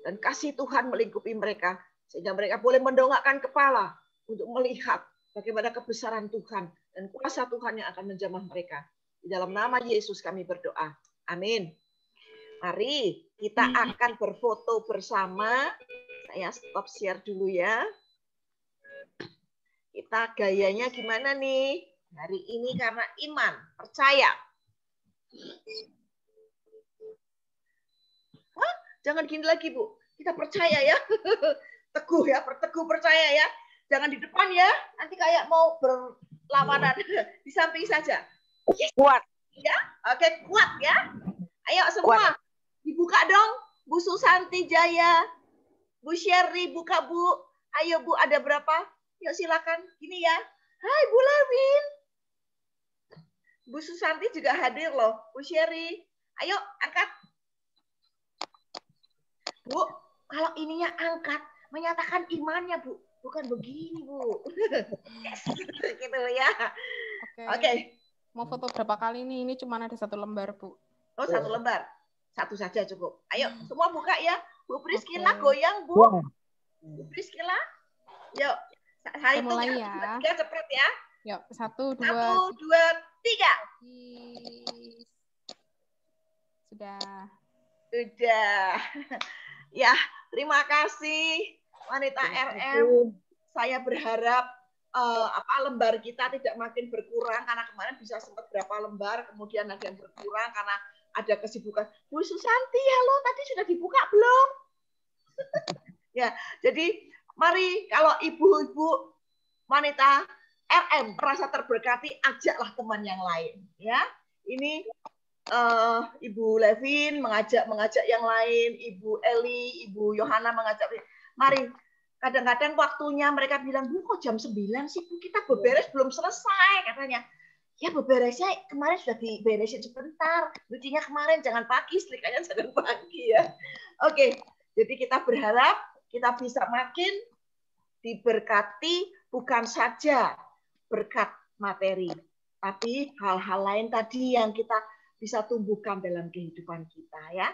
Dan kasih Tuhan melingkupi mereka. Sehingga mereka boleh mendongakkan kepala untuk melihat bagaimana kebesaran Tuhan. Dan kuasa Tuhan yang akan menjamah mereka. Di dalam nama Yesus kami berdoa. Amin. Mari kita akan berfoto bersama. Saya stop share dulu ya. Kita gayanya gimana nih? Hari ini karena iman, percaya. Hah? Jangan gini lagi, Bu. Kita percaya ya. Teguh ya, teguh percaya ya. Jangan di depan ya. Nanti kayak mau berlawanan. Di samping saja. Kuat. Ya, oke, kuat ya. Ayo semua. Kuat. Dibuka dong. Bu Susanti Jaya. Bu Sherry, buka Bu. Ayo Bu, ada berapa? Yuk silakan. Gini ya. Hai Bu Lewin. Bu Susanti juga hadir loh. Bu Sherry. Ayo angkat. Bu, kalau ininya angkat, menyatakan imannya Bu. Bukan begini Bu. Gitu ya. Oke. Mau foto berapa kali nih? Ini cuma ada 1 lembar Bu. Oh 1 lembar. 1 saja cukup. Ayo semua buka ya. Bu Priscila goyang Bu. Bu Priscila. Yuk. Saya mulai ya. 3 cepet ya. Yuk 1, 2, 3. Sudah. Ya, terima kasih wanita RM. Saya berharap lembar kita tidak makin berkurang karena kemarin bisa sempat berapa lembar, kemudian ada yang berkurang karena ada kesibukan. Bu Susanti, halo, tadi sudah dibuka belum? Ya, jadi mari kalau ibu-ibu wanita RM merasa terberkati, ajaklah teman yang lain. Ya, ini Ibu Levin mengajak yang lain, Ibu Eli, Ibu Yohana mengajak. Mari, kadang-kadang waktunya mereka bilang, Bu kok jam 9 sih, Bu kita beberes belum selesai katanya. Ya beberesnya kemarin sudah diberesin sebentar, lucunya kemarin jangan pagi, setrikanya jangan pagi ya. Oke, jadi kita berharap kita bisa makin diberkati bukan saja berkat materi, tapi hal-hal lain tadi yang kita bisa tumbuhkan dalam kehidupan kita ya.